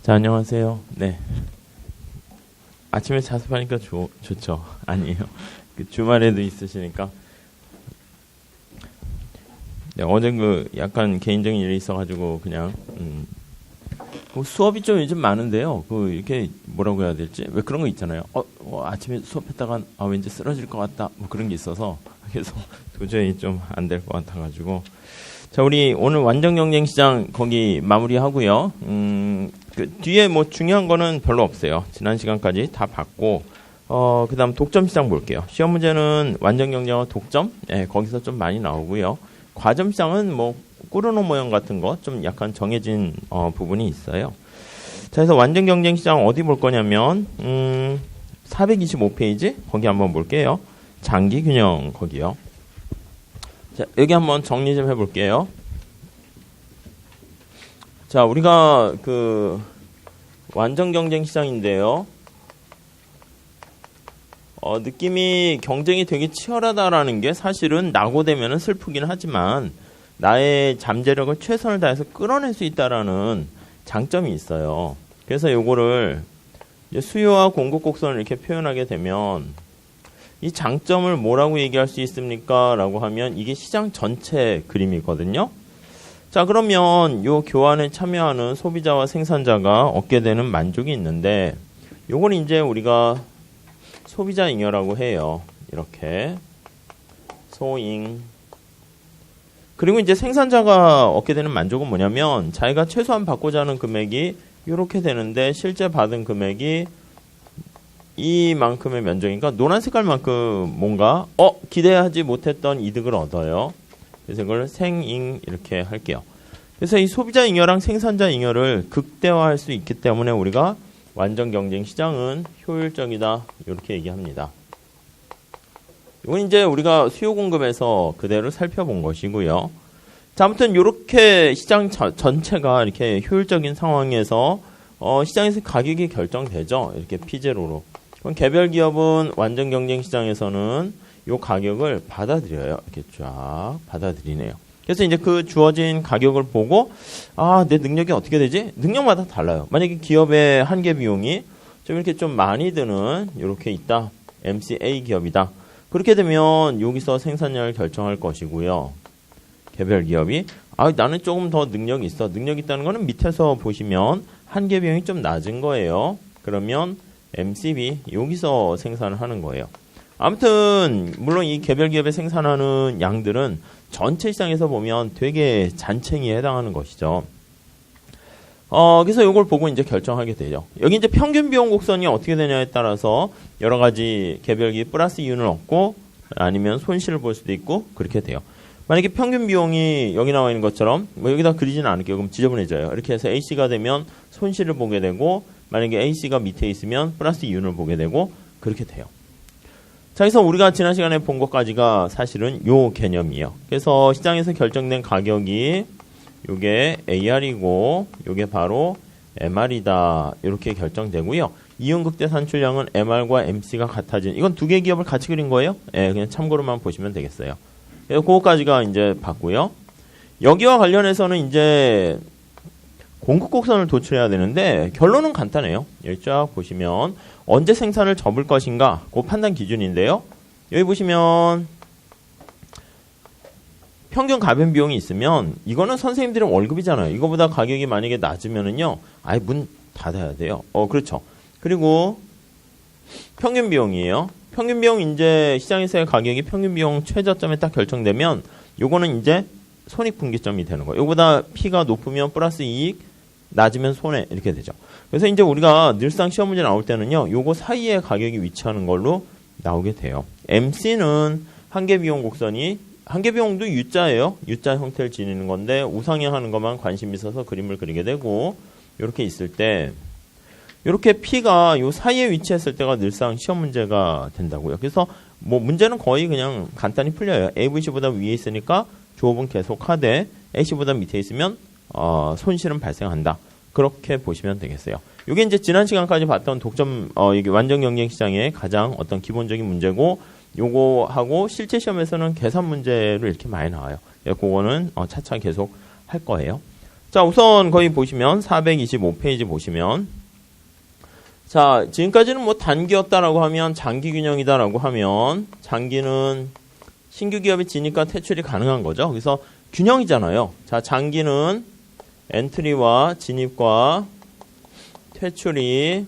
자, 안녕하세요. 네. 아침에 자습하니까 좋죠. 아니에요. 그 주말에도 있으시니까. 네, 어제 약간 개인적인 일이 있어가지고 그냥, 수업이 좀 요즘 많은데요. 이렇게 뭐라고 해야 될지? 왜 그런 거 있잖아요. 아침에 수업했다가, 왠지 쓰러질 것 같다. 뭐 그런 게 있어서. 그래서 도저히 좀 안 될 것 같아가지고. 자, 우리 오늘 완전 경쟁 시장 거기 마무리하고요. 그 뒤에 뭐 중요한 거는 별로 없어요. 지난 시간까지 다 봤고, 그 다음 독점 시장 볼게요. 시험 문제는 완전 경쟁과 독점, 거기서 좀 많이 나오고요. 과점 시장은 뭐 꾸르노 모형 같은 거 좀 약간 정해진 부분이 있어요. 자, 그래서 완전 경쟁 시장 어디 볼 거냐면 425페이지 거기 한번 볼게요. 장기 균형 거기요. 자, 여기 한번 정리 좀 해볼게요. 자, 우리가 완전 경쟁 시장인데요. 느낌이 경쟁이 되게 치열하다라는 게 사실은 낙오되면은 슬프긴 하지만 나의 잠재력을 최선을 다해서 끌어낼 수 있다라는 장점이 있어요. 그래서 요거를 수요와 공급 곡선을 이렇게 표현하게 되면 이 장점을 뭐라고 얘기할 수 있습니까? 라고 하면 이게 시장 전체 그림이거든요. 자, 그러면 요 교환에 참여하는 소비자와 생산자가 얻게 되는 만족이 있는데 요건 이제 우리가 소비자 잉여라고 해요. 이렇게 소잉. 그리고 이제 생산자가 얻게 되는 만족은 뭐냐면 자기가 최소한 받고자 하는 금액이 이렇게 되는데 실제 받은 금액이 이만큼의 면적이니까 노란 색깔만큼 뭔가 기대하지 못했던 이득을 얻어요. 그래서 이걸 생잉 이렇게 할게요. 그래서 이 소비자 잉여랑 생산자 잉여를 극대화할 수 있기 때문에 우리가 완전 경쟁 시장은 효율적이다 이렇게 얘기합니다. 이건 이제 우리가 수요 공급에서 그대로 살펴본 것이고요. 자, 아무튼 이렇게 시장 전체가 이렇게 효율적인 상황에서 시장에서 가격이 결정되죠. 이렇게 피제로로. 그럼 개별 기업은 완전 경쟁 시장에서는 이 가격을 받아들여요. 이렇게 쫙 받아들이네요. 그래서 이제 그 주어진 가격을 보고 내 능력이 어떻게 되지? 능력마다 달라요. 만약에 기업의 한계 비용이 좀 이렇게 좀 많이 드는 이렇게 있다. MCA 기업이다. 그렇게 되면 여기서 생산량을 결정할 것이고요. 개별 기업이 나는 조금 더 능력이 있어. 능력이 있다는 거는 밑에서 보시면 한계 비용이 좀 낮은 거예요. 그러면 MCB 여기서 생산을 하는 거예요. 아무튼 물론 이 개별 기업에 생산하는 양들은 전체 시장에서 보면 되게 잔챙이에 해당하는 것이죠. 그래서 이걸 보고 이제 결정하게 되죠. 여기 이제 평균 비용 곡선이 어떻게 되냐에 따라서 여러 가지 개별 기업 플러스 이윤을 얻고 아니면 손실을 볼 수도 있고 그렇게 돼요. 만약에 평균 비용이 여기 나와 있는 것처럼 뭐 여기다 그리지는 않을게요. 그럼 지저분해져요. 이렇게 해서 AC가 되면 손실을 보게 되고 만약에 AC가 밑에 있으면 플러스 이윤을 보게 되고 그렇게 돼요. 자, 그래서 우리가 지난 시간에 본 것까지가 사실은 요 개념이에요. 그래서 시장에서 결정된 가격이 요게 AR이고 요게 바로 MR이다. 이렇게 결정되고요. 이윤극대 산출량은 MR과 MC가 같아진 이건 두 개 기업을 같이 그린 거예요. 그냥 참고로만 보시면 되겠어요. 그래서 그거까지가 이제 봤고요. 여기와 관련해서는 이제 공급 곡선을 도출해야 되는데 결론은 간단해요. 여기 쫙 보시면 언제 생산을 접을 것인가 그 판단 기준인데요. 여기 보시면 평균 가변 비용이 있으면 이거는 선생님들의 월급이잖아요. 이거보다 가격이 만약에 낮으면은요. 아예 문 닫아야 돼요. 그렇죠. 그리고 평균 비용이에요. 평균 비용 이제 시장에서의 가격이 평균 비용 최저점에 딱 결정되면 요거는 이제 손익분기점이 되는 거예요. 요거보다 P가 높으면 플러스 이익, 낮으면 손해 이렇게 되죠. 그래서 이제 우리가 늘상 시험 문제 나올 때는요. 요거 사이에 가격이 위치하는 걸로 나오게 돼요. MC는 한계 비용 곡선이 한계 비용도 U자예요. U자 형태를 지니는 건데 우상향하는 것만 관심이 있어서 그림을 그리게 되고 이렇게 있을 때 이렇게 P가 요 사이에 위치했을 때가 늘상 시험 문제가 된다고요. 그래서 뭐 문제는 거의 그냥 간단히 풀려요. AVC보다 위에 있으니까 조업은 계속 하되 AC보다 밑에 있으면 손실은 발생한다. 그렇게 보시면 되겠어요. 이게 이제 지난 시간까지 봤던 독점 이게 완전 경쟁 시장의 가장 어떤 기본적인 문제고 요거하고 실제 시험에서는 계산 문제로 이렇게 많이 나와요. 그거는 차차 계속 할 거예요. 자, 우선 거기 보시면 425페이지 보시면 자, 지금까지는 뭐 단기였다라고 하면 장기 균형이다라고 하면 장기는 신규 기업의 진입과 퇴출이 가능한 거죠. 그래서 균형이잖아요. 자, 장기는 엔트리와 진입과 퇴출이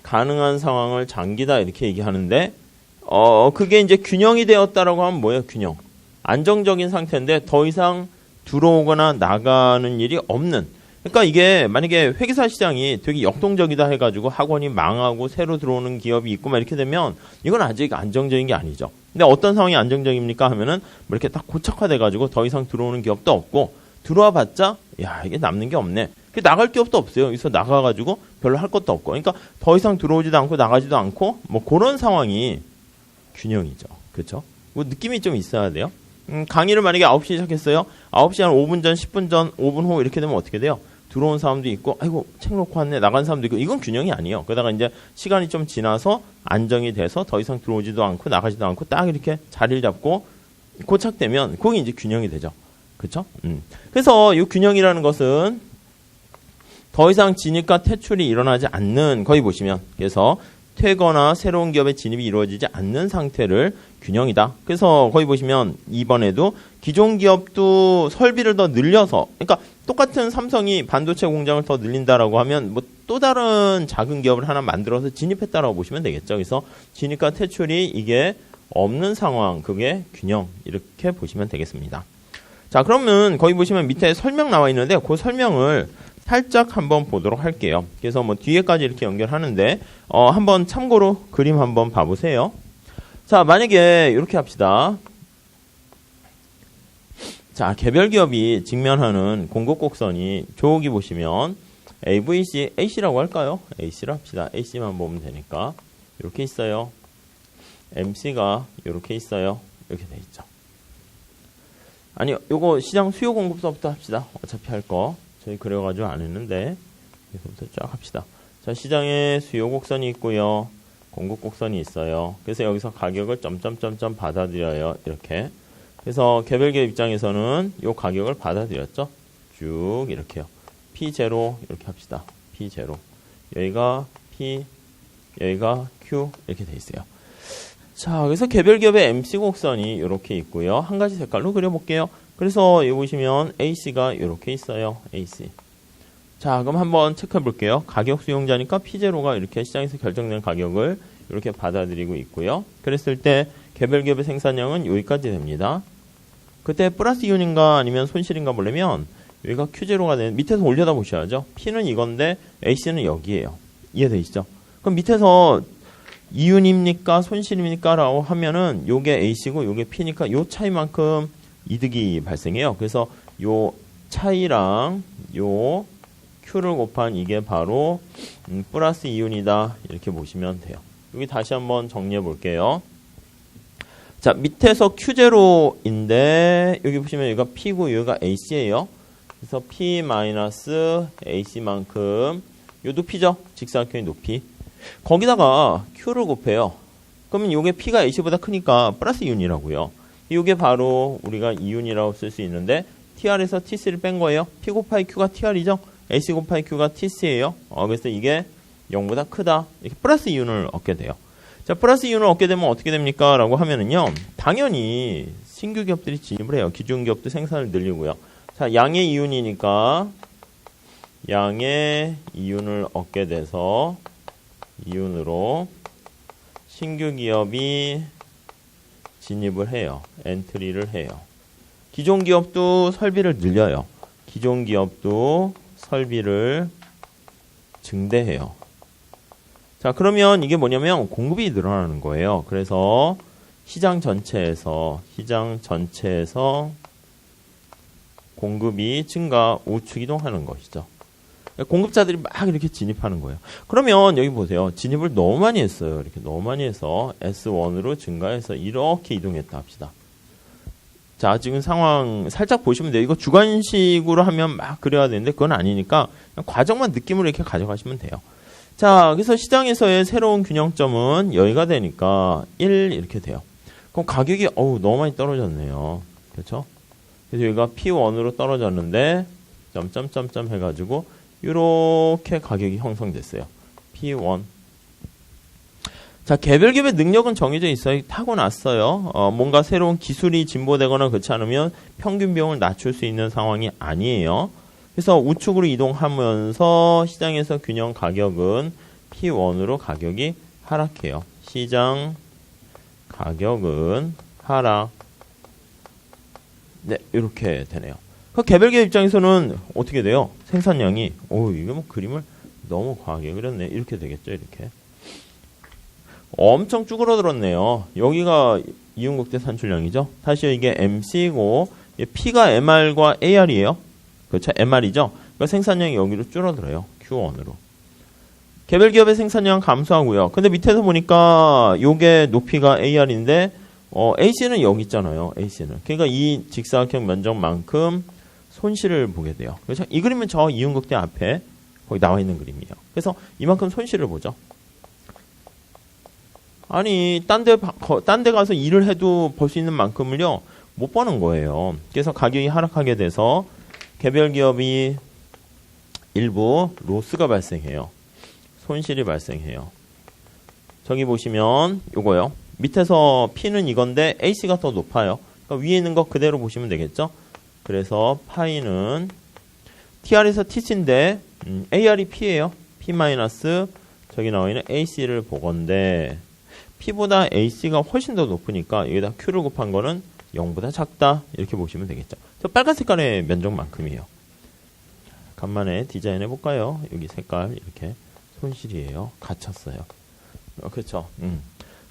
가능한 상황을 장기다 이렇게 얘기하는데 그게 이제 균형이 되었다라고 하면 뭐예요? 균형. 안정적인 상태인데 더 이상 들어오거나 나가는 일이 없는. 그러니까 이게 만약에 회계사 시장이 되게 역동적이다 해가지고 학원이 망하고 새로 들어오는 기업이 있고 막 이렇게 되면 이건 아직 안정적인 게 아니죠. 근데 어떤 상황이 안정적입니까 하면은 뭐 이렇게 딱 고착화돼가지고 더 이상 들어오는 기업도 없고 들어와 봤자 야 이게 남는 게 없네. 나갈 기업도 없어요. 여기서 나가가지고 별로 할 것도 없고. 그러니까 더 이상 들어오지도 않고 나가지도 않고 뭐 그런 상황이 균형이죠. 그렇죠? 뭐 느낌이 좀 있어야 돼요. 강의를 만약에 9시에 시작했어요. 9시 한 5분 전, 10분 전, 5분 후 이렇게 되면 어떻게 돼요? 들어온 사람도 있고 아이고 책 놓고 왔네 나간 사람도 있고 이건 균형이 아니에요. 그러다가 이제 시간이 좀 지나서 안정이 돼서 더 이상 들어오지도 않고 나가지도 않고 딱 이렇게 자리를 잡고 고착되면 그게 이제 균형이 되죠. 그렇죠? 그래서 이 균형이라는 것은 더 이상 진입과 퇴출이 일어나지 않는 거기 보시면 그래서 퇴거나 새로운 기업의 진입이 이루어지지 않는 상태를 균형이다. 그래서 거기 보시면 이번에도 기존 기업도 설비를 더 늘려서 그러니까 똑같은 삼성이 반도체 공장을 더 늘린다라고 하면 뭐 또 다른 작은 기업을 하나 만들어서 진입했다라고 보시면 되겠죠. 그래서 진입과 퇴출이 이게 없는 상황 그게 균형 이렇게 보시면 되겠습니다. 자 그러면 거기 보시면 밑에 설명 나와 있는데 그 설명을 살짝 한번 보도록 할게요. 그래서 뭐 뒤에까지 이렇게 연결하는데 한번 참고로 그림 한번 봐보세요. 자 만약에 이렇게 합시다. 자 개별 기업이 직면하는 공급 곡선이 저기 보시면 AVC, AC라고 할까요? AC로 합시다. AC만 보면 되니까 이렇게 있어요. MC가 이렇게 있어요. 이렇게 돼 있죠. 아니 요거 시장 수요 공급서부터 합시다. 어차피 할 거. 저희 그래가지고 안 했는데 여기서부터 쫙 합시다. 자 시장에 수요 곡선이 있고요. 공급 곡선이 있어요. 그래서 여기서 가격을 점점점점 받아들여요. 이렇게. 그래서 개별 기업 입장에서는 요 가격을 받아들였죠. 쭉 이렇게요. P0 이렇게 합시다. P0. 여기가 P, 여기가 Q 이렇게 돼 있어요. 자 그래서 개별 기업의 MC 곡선이 이렇게 있고요. 한 가지 색깔로 그려볼게요. 그래서 여기 보시면 AC가 이렇게 있어요. AC. 자, 그럼 한번 체크해 볼게요. 가격 수용자니까 P0가 이렇게 시장에서 결정된 가격을 이렇게 받아들이고 있고요. 그랬을 때 개별 기업의 생산량은 여기까지 됩니다. 그때 플러스 이윤인가 아니면 손실인가 보려면 여기가 Q0가 되는 밑에서 올려다 보셔야죠. P는 이건데 AC는 여기에요. 이해되시죠? 그럼 밑에서 이윤입니까? 손실입니까? 라고 하면은 요게 A시고 요게 P니까 요 차이만큼 이득이 발생해요. 그래서 요 차이랑 요 Q를 곱한 이게 바로 플러스 이윤이다. 이렇게 보시면 돼요. 여기 다시 한번 정리해 볼게요. 자, 밑에서 Q0인데 여기 보시면 여기가 P고 여기가 AC예요. 그래서 P-AC만큼 요 높이죠. 직사각형의 높이. 거기다가 Q를 곱해요. 그러면 요게 P가 AC보다 크니까 플러스 이윤이라고요. 이게 바로 우리가 이윤이라고 쓸 수 있는데 TR에서 TC를 뺀 거예요. P 곱하기 Q가 TR이죠. AC 곱하기 Q가 TC예요. 그래서 이게 0보다 크다. 이렇게 플러스 이윤을 얻게 돼요. 자, 플러스 이윤을 얻게 되면 어떻게 됩니까? 라고 하면은요. 당연히 신규 기업들이 진입을 해요. 기존 기업도 생산을 늘리고요. 자, 양의 이윤이니까 양의 이윤을 얻게 돼서 이윤으로 신규 기업이 진입을 해요. 엔트리를 해요. 기존 기업도 설비를 늘려요. 기존 기업도 설비를 증대해요. 자, 그러면 이게 뭐냐면 공급이 늘어나는 거예요. 그래서 시장 전체에서 공급이 증가, 우측 이동하는 것이죠. 공급자들이 막 이렇게 진입하는 거예요. 그러면 여기 보세요. 진입을 너무 많이 했어요. 이렇게 너무 많이 해서 S1으로 증가해서 이렇게 이동했다 합시다. 자, 지금 상황 살짝 보시면 돼요. 이거 주관식으로 하면 막 그려야 되는데 그건 아니니까 그냥 과정만 느낌으로 이렇게 가져가시면 돼요. 자, 그래서 시장에서의 새로운 균형점은 여기가 되니까 1 이렇게 돼요. 그럼 가격이 너무 많이 떨어졌네요. 그렇죠? 그래서 여기가 P1으로 떨어졌는데 점점점점 해가지고 이렇게 가격이 형성됐어요. P1. 자, 개별 기업의 능력은 정해져 있어요. 타고났어요. 뭔가 새로운 기술이 진보되거나 그렇지 않으면 평균 비용을 낮출 수 있는 상황이 아니에요. 그래서 우측으로 이동하면서 시장에서 균형 가격은 P1으로 가격이 하락해요. 시장 가격은 하락. 네, 이렇게 되네요. 그 개별 기업 입장에서는 어떻게 돼요? 생산량이, 이거 뭐 그림을 너무 과하게 그렸네. 이렇게 되겠죠, 이렇게. 엄청 쭈그러들었네요. 여기가 이윤국대 산출량이죠. 다시 이게 MC고 P가 MR과 AR이에요. 그렇죠? MR이죠. 그러니까 생산량이 여기로 줄어들어요. Q1으로. 개별 기업의 생산량 감소하고요. 근데 밑에서 보니까 요게 높이가 AR인데 AC는 여기 있잖아요. AC는. 그러니까 이 직사각형 면적만큼 손실을 보게 돼요. 그렇죠? 이 그림은 저 이윤국대 앞에 거기 나와 있는 그림이에요. 그래서 이만큼 손실을 보죠. 아니, 딴 데 가서 일을 해도 벌 수 있는 만큼을요, 못 버는 거예요. 그래서 가격이 하락하게 돼서 개별 기업이 일부 로스가 발생해요. 손실이 발생해요. 저기 보시면 요거요. 밑에서 P는 이건데 AC가 더 높아요. 그러니까 위에 있는 거 그대로 보시면 되겠죠? 그래서 파이는 TR에서 TC인데 AR이 P예요. P 마이너스 저기 나와 있는 AC를 보건데 P보다 AC가 훨씬 더 높으니까 여기다 Q를 곱한 거는 0보다 작다. 이렇게 보시면 되겠죠. 저 빨간 색깔의 면적만큼이에요. 간만에 디자인 해볼까요? 여기 색깔 이렇게 손실이에요. 갇혔어요. 그렇죠.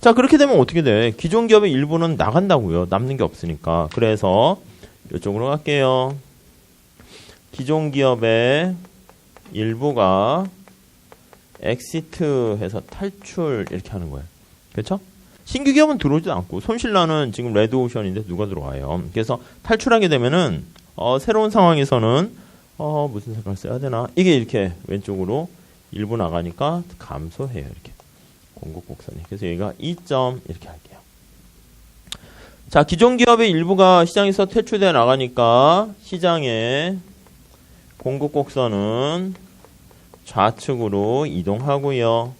자, 그렇게 되면 어떻게 돼? 기존 기업의 일부는 나간다고요. 남는 게 없으니까. 그래서 이쪽으로 갈게요. 기존 기업의 일부가 엑시트해서 탈출 이렇게 하는 거예요. 그렇죠? 신규 기업은 들어오지도 않고 손실나는 지금 레드오션인데 누가 들어와요. 그래서 탈출하게 되면은 새로운 상황에서는 무슨 색깔 써야 되나? 이게 이렇게 왼쪽으로 일부 나가니까 감소해요. 이렇게 공급곡선이. 그래서 여기가 2점 이렇게 할게요. 자, 기존 기업의 일부가 시장에서 퇴출돼 나가니까 시장의 공급곡선은 좌측으로 이동하고요.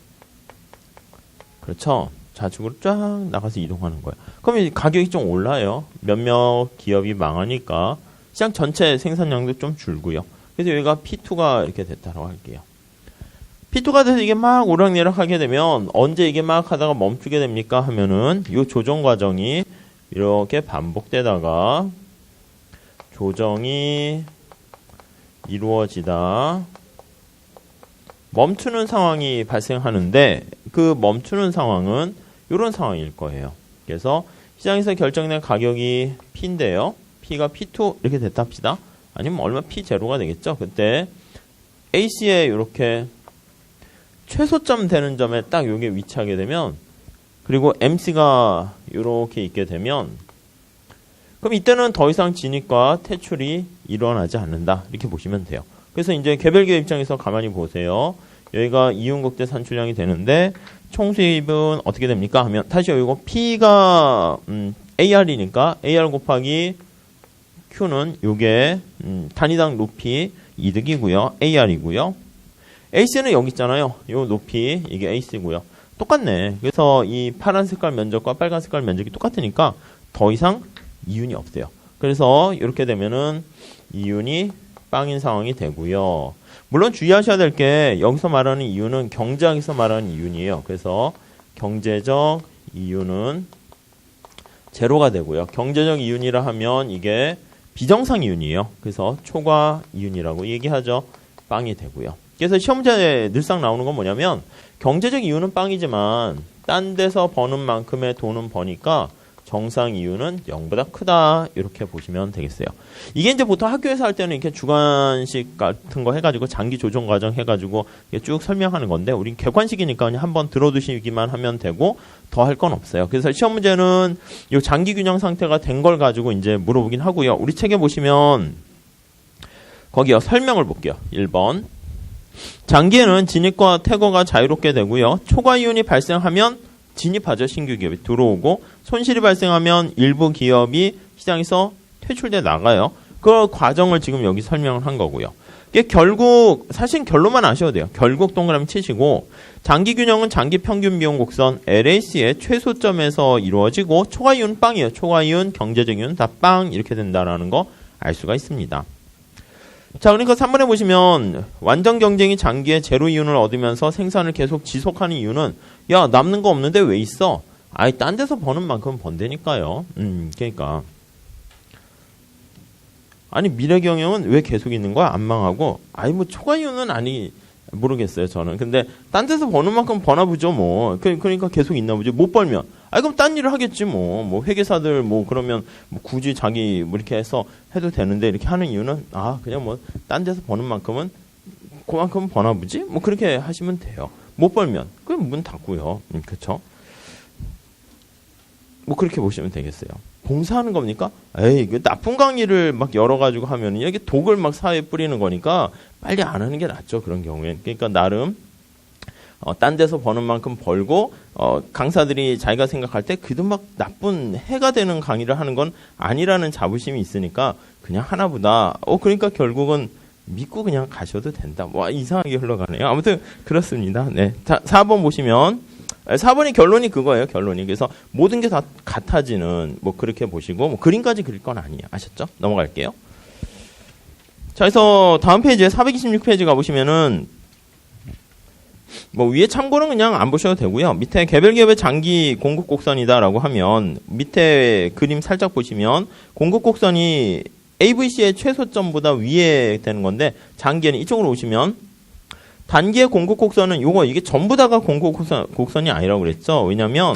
그렇죠? 좌측으로 쫙 나가서 이동하는 거예요. 그럼 가격이 좀 올라요. 몇몇 기업이 망하니까 시장 전체 생산량도 좀 줄고요. 그래서 여기가 P2가 이렇게 됐다고 할게요. P2가 돼서 이게 막 오락내락 하게 되면 언제 이게 막 하다가 멈추게 됩니까? 하면은 이 조정 과정이 이렇게 반복되다가 조정이 이루어지다 멈추는 상황이 발생하는데 그 멈추는 상황은 이런 상황일 거예요. 그래서 시장에서 결정된 가격이 P인데요. P가 P2 이렇게 됐다 합시다. 아니면 얼마 P0가 되겠죠. 그때 AC에 이렇게 최소점 되는 점에 딱 요게 위치하게 되면 그리고 MC가 이렇게 있게 되면 그럼 이때는 더 이상 진입과 퇴출이 일어나지 않는다. 이렇게 보시면 돼요. 그래서 이제 개별기업 입장에서 가만히 보세요. 여기가 이윤국대 산출량이 되는데 총수입은 어떻게 됩니까? 하면 다시 이거 P가 AR이니까 AR 곱하기 Q는 요게 단위당 높이 이득이고요. AR이고요. AC는 여기 있잖아요. 요 높이 이게 AC고요. 똑같네. 그래서 이 파란 색깔 면적과 빨간 색깔 면적이 똑같으니까 더 이상 이윤이 없어요. 그래서 이렇게 되면은 이윤이 빵인 상황이 되고요. 물론 주의하셔야 될 게 여기서 말하는 이윤은 경제학에서 말하는 이윤이에요. 그래서 경제적 이윤은 제로가 되고요. 경제적 이윤이라 하면 이게 비정상 이윤이에요. 그래서 초과 이윤이라고 얘기하죠. 빵이 되고요. 그래서 시험 문제에 늘상 나오는 건 뭐냐면 경제적 이윤은 빵이지만 딴 데서 버는 만큼의 돈은 버니까 정상 이윤은 0보다 크다. 이렇게 보시면 되겠어요. 이게 이제 보통 학교에서 할 때는 이렇게 주관식 같은 거 해가지고 장기 조정 과정 해가지고 쭉 설명하는 건데 우린 객관식이니까 그냥 한번 들어두시기만 하면 되고 더 할 건 없어요. 그래서 시험 문제는 이 장기 균형 상태가 된 걸 가지고 이제 물어보긴 하고요. 우리 책에 보시면 거기요 설명을 볼게요. 1번. 장기에는 진입과 퇴거가 자유롭게 되고요. 초과 이윤이 발생하면 진입하죠. 신규 기업이 들어오고 손실이 발생하면 일부 기업이 시장에서 퇴출돼 나가요. 그 과정을 지금 여기 설명을 한 거고요. 이게 결국 사실 결론만 아셔도 돼요. 결국 동그라미 치시고 장기 균형은 장기 평균 비용 곡선 LAC의 최소점에서 이루어지고 초과 이윤 빵이에요. 초과 이윤, 경제적 이윤 다 빵 이렇게 된다라는 거 알 수가 있습니다. 자, 그러니까 3번에 보시면 완전 경쟁이 장기에 제로 이윤을 얻으면서 생산을 계속 지속하는 이유는 야, 남는 거 없는데 왜 있어? 아이, 딴 데서 버는 만큼 번다니까요. 그러니까 아니, 미래 경영은 왜 계속 있는 거야? 안 망하고. 아니, 뭐 초과 이윤은 아니 모르겠어요, 저는. 근데 딴 데서 버는 만큼 버나 보죠, 뭐. 그러니까 계속 있나 보죠. 못 벌면 아, 그럼 딴 일을 하겠지, 뭐 회계사들 뭐 그러면 뭐 굳이 자기 뭐 이렇게 해서 해도 되는데 이렇게 하는 이유는 아, 그냥 뭐 딴 데서 버는 만큼은 그만큼 버나 보지? 뭐 그렇게 하시면 돼요. 못 벌면 그럼 문 닫고요. 그렇죠? 뭐 그렇게 보시면 되겠어요. 봉사하는 겁니까? 에이, 그 나쁜 강의를 막 열어가지고 하면은 이게 독을 막 사회에 뿌리는 거니까 빨리 안 하는 게 낫죠. 그런 경우엔. 그러니까 나름 딴 데서 버는 만큼 벌고 강사들이 자기가 생각할 때 그도 막 나쁜 해가 되는 강의를 하는 건 아니라는 자부심이 있으니까 그냥 하나보다 그러니까 결국은 믿고 그냥 가셔도 된다. 뭐 이상하게 흘러가네요. 아무튼 그렇습니다. 네. 자, 4번 보시면 4번이 결론이 그거예요. 결론이. 그래서 모든 게 다 같아지는 뭐 그렇게 보시고 뭐 그림까지 그릴 건 아니에요. 아셨죠? 넘어갈게요. 자, 그래서 다음 페이지에 426페이지 가보시면은 뭐 위에 참고는 그냥 안 보셔도 되고요. 밑에 개별 기업의 장기 공급 곡선이다라고 하면 밑에 그림 살짝 보시면 공급 곡선이 AVC의 최소점보다 위에 되는 건데 장기에는 이쪽으로 오시면 단기의 공급 곡선은 이게 전부 다가 공급 곡선이 아니라고 그랬죠. 왜냐면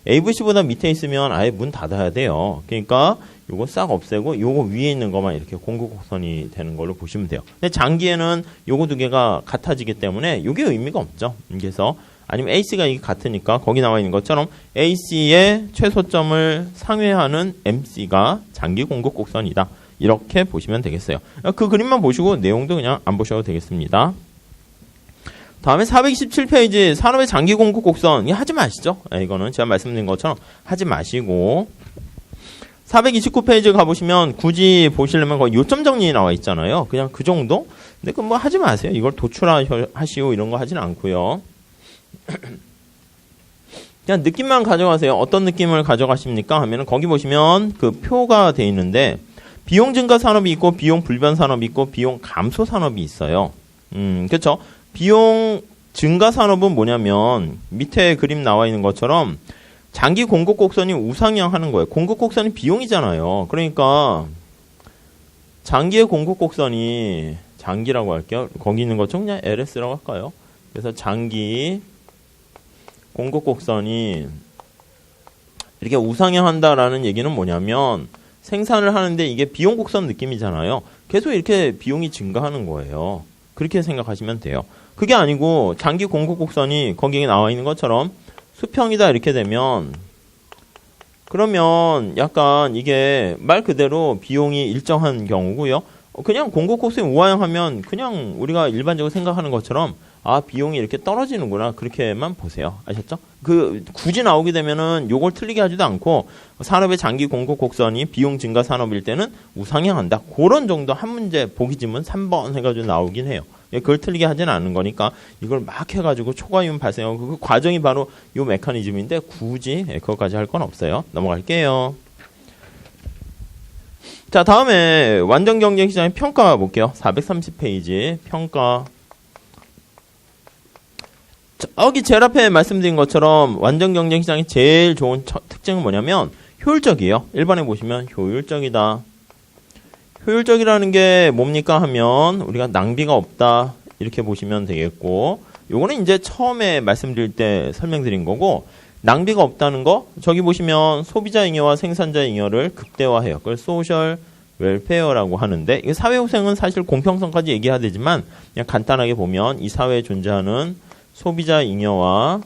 AVC보다 밑에 있으면 아예 문 닫아야 돼요. 그러니까 요거 싹 없애고 요거 위에 있는 것만 이렇게 공급 곡선이 되는 걸로 보시면 돼요. 근데 장기에는 요거 두 개가 같아지기 때문에 요게 의미가 없죠. 그래서 아니면 AC가 이게 같으니까 거기 나와 있는 것처럼 AC의 최소점을 상회하는 MC가 장기 공급 곡선이다. 이렇게 보시면 되겠어요. 그 그림만 보시고 내용도 그냥 안 보셔도 되겠습니다. 다음에 427페이지 산업의 장기 공급 곡선. 하지 마시죠. 이거는 제가 말씀드린 것처럼 하지 마시고 429페이지 가보시면 굳이 보시려면 거의 요점 정리 나와 있잖아요. 그냥 그 정도? 근데 그 뭐 하지 마세요. 이걸 도출하시오 이런 거 하진 않고요. 그냥 느낌만 가져가세요. 어떤 느낌을 가져가십니까? 하면은 거기 보시면 그 표가 돼 있는데 비용 증가 산업이 있고 비용 불변 산업이 있고 비용 감소 산업이 있어요. 그렇죠? 비용 증가 산업은 뭐냐면 밑에 그림 나와 있는 것처럼 장기 공급 곡선이 우상향 하는 거예요. 공급 곡선이 비용이잖아요. 그러니까 장기의 공급 곡선이 장기라고 할게요. 거기 있는 것좀 그냥 LS라고 할까요? 그래서 장기 공급 곡선이 이렇게 우상향한다라는 얘기는 뭐냐면 생산을 하는데 이게 비용 곡선 느낌이잖아요. 계속 이렇게 비용이 증가하는 거예요. 그렇게 생각하시면 돼요. 그게 아니고 장기 공급 곡선이 거기에 나와 있는 것처럼 수평이다 이렇게 되면 그러면 약간 이게 말 그대로 비용이 일정한 경우고요. 그냥 공급 곡선이 우하향하면 그냥 우리가 일반적으로 생각하는 것처럼 아, 비용이 이렇게 떨어지는구나. 그렇게만 보세요. 아셨죠? 굳이 나오게 되면은 요걸 틀리게 하지도 않고 산업의 장기 공급 곡선이 비용 증가 산업일 때는 우상향한다. 그런 정도 한 문제 보기 지문 3번 해가지고 나오긴 해요. 그걸 틀리게 하지는 않는 거니까 이걸 막 해가지고 초과이윤 발생하고 그 과정이 바로 요 메커니즘인데 굳이 그것까지 할 건 없어요. 넘어갈게요. 자, 다음에 완전 경쟁 시장의 평가 볼게요. 430페이지 평가. 여기 제일 앞에 말씀드린 것처럼 완전 경쟁 시장의 제일 좋은 특징은 뭐냐면 효율적이에요. 1번에 보시면 효율적이다. 효율적이라는 게 뭡니까 하면 우리가 낭비가 없다 이렇게 보시면 되겠고 요거는 이제 처음에 말씀드릴 때 설명드린 거고 낭비가 없다는 거 저기 보시면 소비자 잉여와 생산자 잉여를 극대화해요. 그걸 소셜 웰페어라고 하는데 이 사회후생은 사실 공평성까지 얘기해야 되지만 그냥 간단하게 보면 이 사회에 존재하는 소비자 잉여와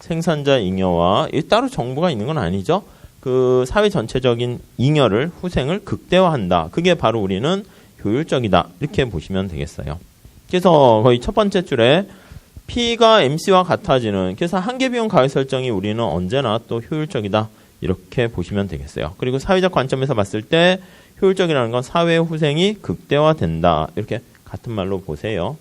생산자 잉여와 따로 정보가 있는 건 아니죠. 그 사회 전체적인 잉여를 후생을 극대화한다. 그게 바로 우리는 효율적이다. 이렇게 보시면 되겠어요. 그래서 거의 첫 번째 줄에 P가 MC와 같아지는 그래서 한계비용 가격 설정이 우리는 언제나 또 효율적이다. 이렇게 보시면 되겠어요. 그리고 사회적 관점에서 봤을 때 효율적이라는 건 사회 후생이 극대화된다. 이렇게 같은 말로 보세요.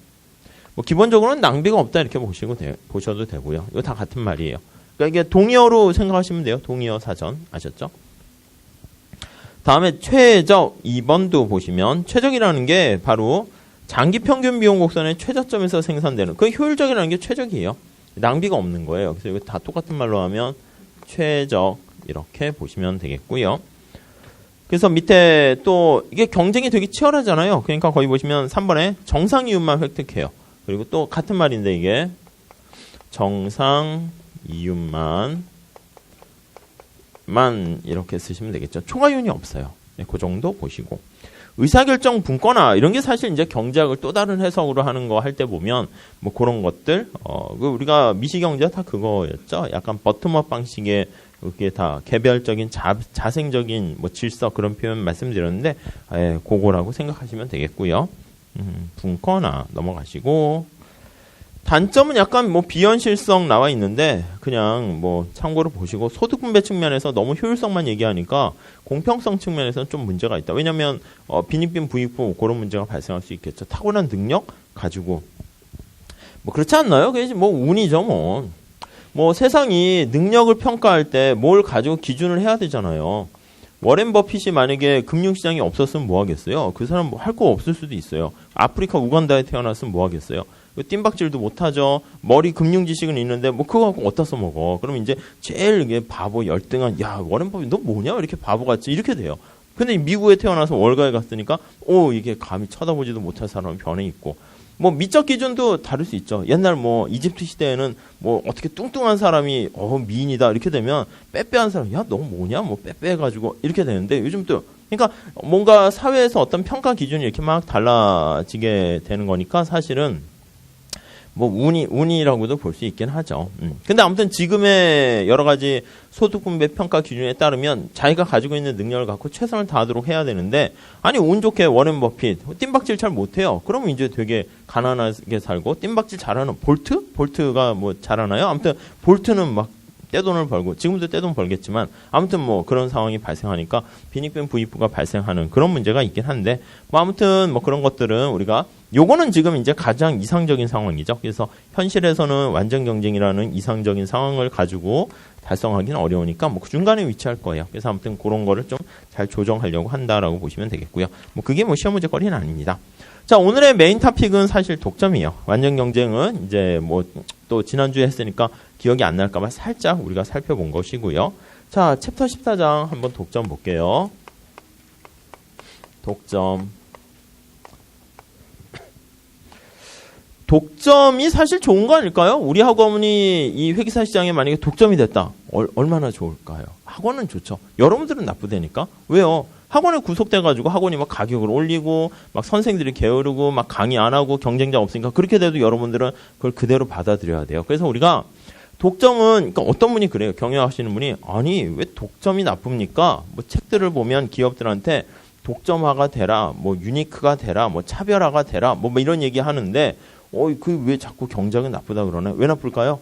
뭐 기본적으로는 낭비가 없다 이렇게 보셔도 되고요. 이거 다 같은 말이에요. 그러니까 이게 동의어로 생각하시면 돼요. 동의어 사전 아셨죠? 다음에 최적 2번도 보시면 최적이라는 게 바로 장기 평균 비용 곡선의 최저점에서 생산되는 그 효율적이라는 게 최적이에요. 낭비가 없는 거예요. 그래서 이거 다 똑같은 말로 하면 최적 이렇게 보시면 되겠고요. 그래서 밑에 또 이게 경쟁이 되게 치열하잖아요. 그러니까 거기 보시면 3번에 정상 이윤만 획득해요. 그리고 또 같은 말인데 이게 정상 이윤만 이렇게 쓰시면 되겠죠. 초과 이윤이 없어요. 네, 그 정도 보시고 의사결정 분권화 이런 게 사실 이제 경제학을 또 다른 해석으로 하는 거 할 때 보면 뭐 그런 것들 우리가 미시경제 다 그거였죠. 약간 버텀업 방식의 그게 다 개별적인 자생적인 뭐 질서 그런 표현 말씀드렸는데 그거라고 생각하시면 되겠고요. 분권화 넘어가시고 단점은 약간 뭐 비현실성 나와 있는데 그냥 뭐 참고로 보시고 소득 분배 측면에서 너무 효율성만 얘기하니까 공평성 측면에서는 좀 문제가 있다. 왜냐하면 빈익빈 부익부 그런 문제가 발생할 수 있겠죠. 탁월한 능력 가지고 뭐 그렇지 않나요? 그게 뭐 운이죠 뭐. 뭐 세상이 능력을 평가할 때 뭘 가지고 기준을 해야 되잖아요. 워렌 버핏이 만약에 금융시장이 없었으면 뭐 하겠어요? 그 사람 뭐 할 거 없을 수도 있어요. 아프리카 우간다에 태어났으면 뭐 하겠어요? 뜀박질도 못하죠. 머리 금융 지식은 있는데 뭐 그거 갖고 어디다 써먹어. 그럼 이제 제일 이게 바보 열등한 야 워렌 버핏 너 뭐냐 이렇게 바보같이 이렇게 돼요. 근데 미국에 태어나서 월가에 갔으니까 이게 감히 쳐다보지도 못할 사람은 변해 있고 뭐 미적 기준도 다를 수 있죠. 옛날 뭐 이집트 시대에는 뭐 어떻게 뚱뚱한 사람이 미인이다 이렇게 되면 빼빼한 사람 야 너 뭐냐 뭐 빼빼해가지고 이렇게 되는데 요즘 또 그러니까 뭔가 사회에서 어떤 평가 기준이 이렇게 막 달라지게 되는 거니까 사실은 뭐 운이라고도 볼 수 있긴 하죠. 근데 아무튼 지금의 여러 가지 소득 분배 평가 기준에 따르면 자기가 가지고 있는 능력을 갖고 최선을 다하도록 해야 되는데 아니 운 좋게 워렌 버핏 뜀박질 잘 못해요. 그러면 이제 되게 가난하게 살고 뜀박질 잘하는 볼트가 뭐 잘하나요? 아무튼 볼트는 막 떼돈을 벌고 지금도 떼돈 벌겠지만 아무튼 뭐 그런 상황이 발생하니까 빈익빈 부익부가 발생하는 그런 문제가 있긴 한데 뭐 아무튼 뭐 그런 것들은 우리가 요거는 지금 이제 가장 이상적인 상황이죠. 그래서 현실에서는 완전 경쟁이라는 이상적인 상황을 가지고 달성하기는 어려우니까 뭐 그 중간에 위치할 거예요. 그래서 아무튼 그런 거를 좀 잘 조정하려고 한다라고 보시면 되겠고요. 뭐 그게 뭐 시험 문제거리는 아닙니다. 자, 오늘의 메인 토픽은 사실 독점이에요. 완전 경쟁은 이제 뭐 또 지난주에 했으니까 기억이 안 날까봐 살짝 우리가 살펴본 것이고요. 자, 챕터 14장 한번 독점 볼게요. 독점이 사실 좋은 거 아닐까요? 우리 학원이 이 회계사 시장에 만약에 독점이 됐다. 얼마나 좋을까요? 학원은 좋죠. 여러분들은 나쁘다니까? 왜요? 학원에 구속돼가지고 학원이 막 가격을 올리고 막 선생들이 게으르고 막 강의 안 하고 경쟁자 없으니까 그렇게 돼도 여러분들은 그걸 그대로 받아들여야 돼요. 그래서 우리가 독점은 그러니까 어떤 분이 그래요. 경영하시는 분이 아니 왜 독점이 나쁩니까? 뭐 책들을 보면 기업들한테 독점화가 되라, 뭐 유니크가 되라, 뭐 차별화가 되라, 뭐 이런 얘기 하는데 그 왜 자꾸 경쟁은 나쁘다 그러네? 왜 나쁠까요?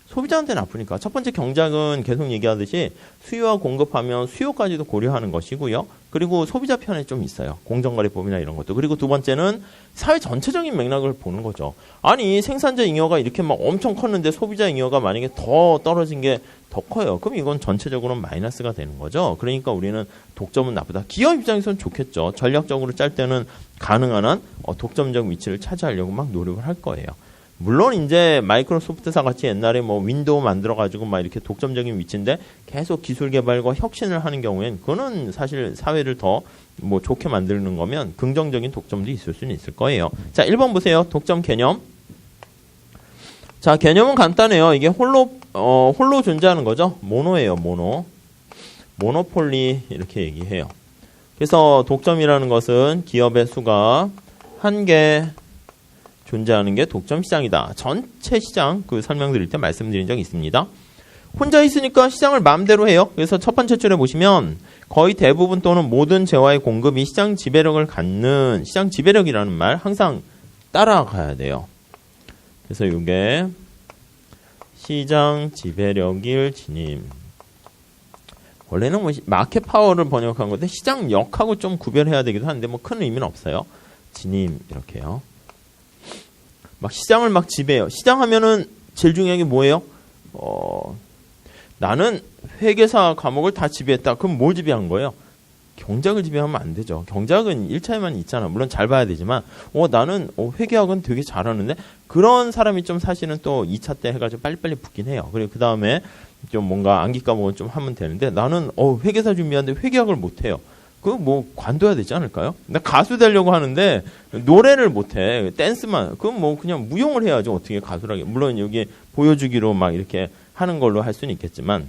소비자한테 나쁘니까. 첫 번째 경쟁은 계속 얘기하듯이 수요와 공급하면 수요까지도 고려하는 것이고요. 그리고 소비자 편에 좀 있어요. 공정거래법이나 이런 것도. 그리고 두 번째는 사회 전체적인 맥락을 보는 거죠. 아니 생산자 잉여가 이렇게 막 엄청 컸는데 소비자 잉여가 만약에 더 떨어진 게 더 커요. 그럼 이건 전체적으로는 마이너스가 되는 거죠. 그러니까 우리는 독점은 나쁘다. 기업 입장에서는 좋겠죠. 전략적으로 짤 때는 가능한 한 독점적 위치를 차지하려고 막 노력을 할 거예요. 물론 이제 마이크로소프트사 같이 옛날에 뭐 윈도우 만들어가지고 막 이렇게 독점적인 위치인데 계속 기술 개발과 혁신을 하는 경우엔 그거는 사실 사회를 더 뭐 좋게 만드는 거면 긍정적인 독점도 있을 수는 있을 거예요. 자, 1번 보세요. 독점 개념. 자, 개념은 간단해요. 이게 홀로 존재하는 거죠. 모노예요, 모노. 모노폴리 이렇게 얘기해요. 그래서 독점이라는 것은 기업의 수가 한 개 존재하는 게 독점 시장이다. 전체 시장 그 설명드릴 때 말씀드린 적이 있습니다. 혼자 있으니까 시장을 마음대로 해요. 그래서 첫 번째 줄에 보시면 거의 대부분 또는 모든 재화의 공급이 시장 지배력을 갖는 시장 지배력이라는 말 항상 따라가야 돼요. 그래서 이게 시장 지배력일 지님. 원래는 뭐 마켓 파워를 번역한 건데 시장력하고 좀 구별해야 되기도 하는데 뭐 큰 의미는 없어요. 진임 이렇게요. 막 시장을 막 지배해요. 시장 하면은 제일 중요한 게 뭐예요? 나는 회계사 과목을 다 지배했다. 그럼 뭘 지배한 거예요? 경작을 지배하면 안 되죠. 경작은 1차에만 있잖아. 물론 잘 봐야 되지만 나는 회계학은 되게 잘하는데 그런 사람이 좀 사실은 또 2차 때 해가지고 빨리빨리 붙긴 해요. 그리고 그 다음에 좀 뭔가 암기 과목은 좀 하면 되는데 나는 회계사 준비하는데 회계학을 못해요. 그거 뭐 관둬야 되지 않을까요? 나 가수 되려고 하는데 노래를 못해. 댄스만. 그건 뭐 그냥 무용을 해야죠. 어떻게 가수라게. 물론 여기 보여주기로 막 이렇게 하는 걸로 할 수는 있겠지만.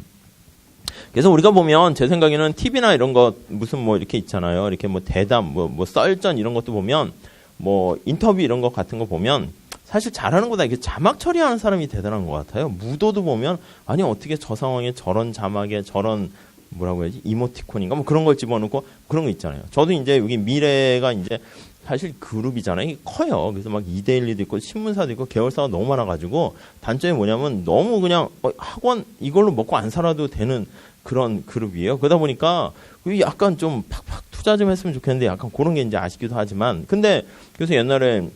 그래서 우리가 보면 제 생각에는 TV나 이런 거 무슨 뭐 이렇게 있잖아요. 이렇게 뭐 대담, 뭐 썰전 이런 것도 보면 뭐 인터뷰 이런 거 같은 거 보면 사실 잘하는 거다. 이게 자막 처리하는 사람이 대단한 것 같아요. 무도도 보면 아니 어떻게 저 상황에 저런 자막에 저런 뭐라고 해야지 이모티콘인가 뭐 그런 걸 집어넣고 그런 거 있잖아요. 저도 이제 여기 미래가 이제 사실 그룹이잖아요. 이게 커요. 그래서 막 이데일리도 있고 신문사도 있고 계열사가 너무 많아가지고 단점이 뭐냐면 너무 그냥 학원 이걸로 먹고 안 살아도 되는 그런 그룹이에요. 그러다 보니까 약간 좀 팍팍 투자 좀 했으면 좋겠는데 약간 그런 게 이제 아쉽기도 하지만 근데 그래서 옛날에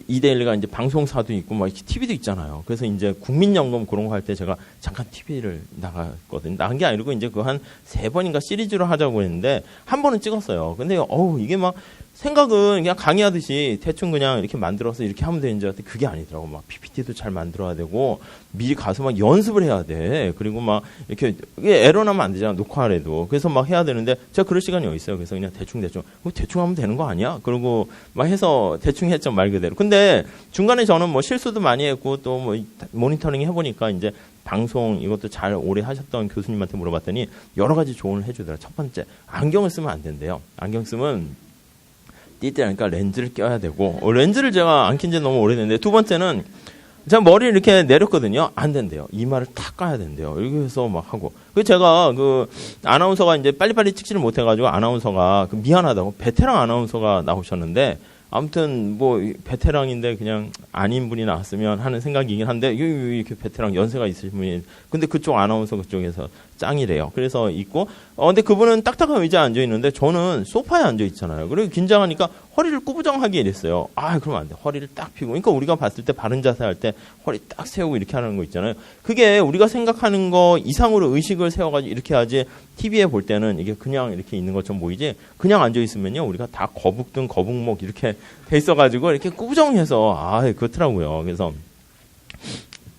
이데일리가 이제 방송사도 있고 막 TV도 있잖아요. 그래서 이제 국민연금 그런 거 할 때 제가 잠깐 TV를 나갔거든요. 나간 게 아니고 이제 그 한 3번인가 시리즈로 하자고 했는데 한 번은 찍었어요. 근데 이게 막 생각은 그냥 강의하듯이 대충 그냥 이렇게 만들어서 이렇게 하면 되는 줄 알았더니 그게 아니더라고. 막 PPT도 잘 만들어야 되고 미리 가서 막 연습을 해야 돼. 그리고 막 이렇게 에러 나면 안 되잖아. 녹화를 그래서 막 해야 되는데 제가 그럴 시간이 어디 있어요. 그래서 그냥 대충 하면 되는 거 아니야? 그리고 막 해서 대충 했죠. 말 그대로. 근데 중간에 저는 뭐 실수도 많이 했고 또 뭐 모니터링 해보니까 이제 방송 이것도 잘 오래 하셨던 교수님한테 물어봤더니 여러 가지 조언을 해주더라. 첫 번째, 안경을 쓰면 안 된대요. 안경 쓰면 띠띠하니까 렌즈를 껴야 되고 렌즈를 제가 안 낀 지 너무 오래됐는데 두 번째는 제가 머리를 이렇게 내렸거든요. 안 된대요. 이마를 탁 까야 된대요. 이렇게 해서 막 하고. 그래서 제가 그 아나운서가 이제 빨리빨리 찍지를 못해가지고 아나운서가 미안하다고 베테랑 아나운서가 나오셨는데 아무튼 뭐 베테랑인데 그냥 아닌 분이 나왔으면 하는 생각이긴 한데 이렇게 베테랑 연세가 있으신 분이 근데 그쪽 아나운서 그쪽에서 짱이래요. 그래서 있고 근데 그분은 딱딱한 의자에 앉아 있는데 저는 소파에 앉아 있잖아요. 그리고 긴장하니까 허리를 꾸부정하게 이랬어요. 그러면 안 돼. 허리를 딱 펴고. 그러니까 우리가 봤을 때 바른 자세 할 때 허리 딱 세우고 이렇게 하는 거 있잖아요. 그게 우리가 생각하는 거 이상으로 의식을 세워가지고 이렇게 하지 TV에 볼 때는 이게 그냥 이렇게 있는 것처럼 보이지 그냥 앉아 있으면요. 우리가 다 거북등 거북목 이렇게 돼 있어가지고 이렇게 꾸부정해서 그렇더라고요. 그래서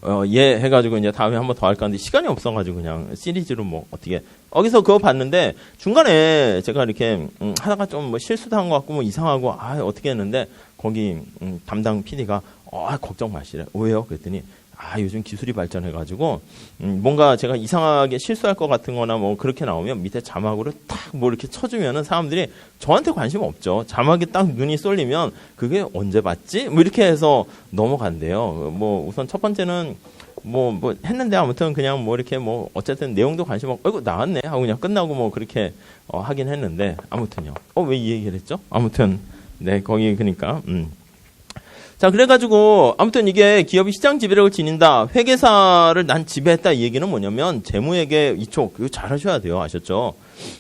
해가지고 이제 다음에 한번 더 할까 하는데 시간이 없어가지고 그냥 시리즈로 뭐 어떻게 거기서 그거 봤는데 중간에 제가 이렇게 하다가 좀 뭐 실수도 한 것 같고 뭐 이상하고 어떻게 했는데 거기 담당 PD가 걱정 마시래. 왜요? 그랬더니 요즘 기술이 발전해가지고 뭔가 제가 이상하게 실수할 것 같은 거나 뭐 그렇게 나오면 밑에 자막으로 딱 뭐 이렇게 쳐주면은 사람들이 저한테 관심 없죠. 자막이 딱 눈이 쏠리면 그게 언제 봤지? 뭐 이렇게 해서 넘어간대요. 뭐 우선 첫 번째는 뭐 했는데 아무튼 그냥 뭐 이렇게 뭐 어쨌든 내용도 관심 없고 아이고 나왔네 하고 그냥 끝나고 뭐 그렇게 하긴 했는데 아무튼요. 왜 이 얘기를 했죠? 아무튼 네 거기 그러니까 자, 그래가지고, 아무튼 이게 기업이 시장 지배력을 지닌다, 회계사를 난 지배했다, 이 얘기는 뭐냐면, 재무회계 이쪽, 이거 잘 하셔야 돼요. 아셨죠?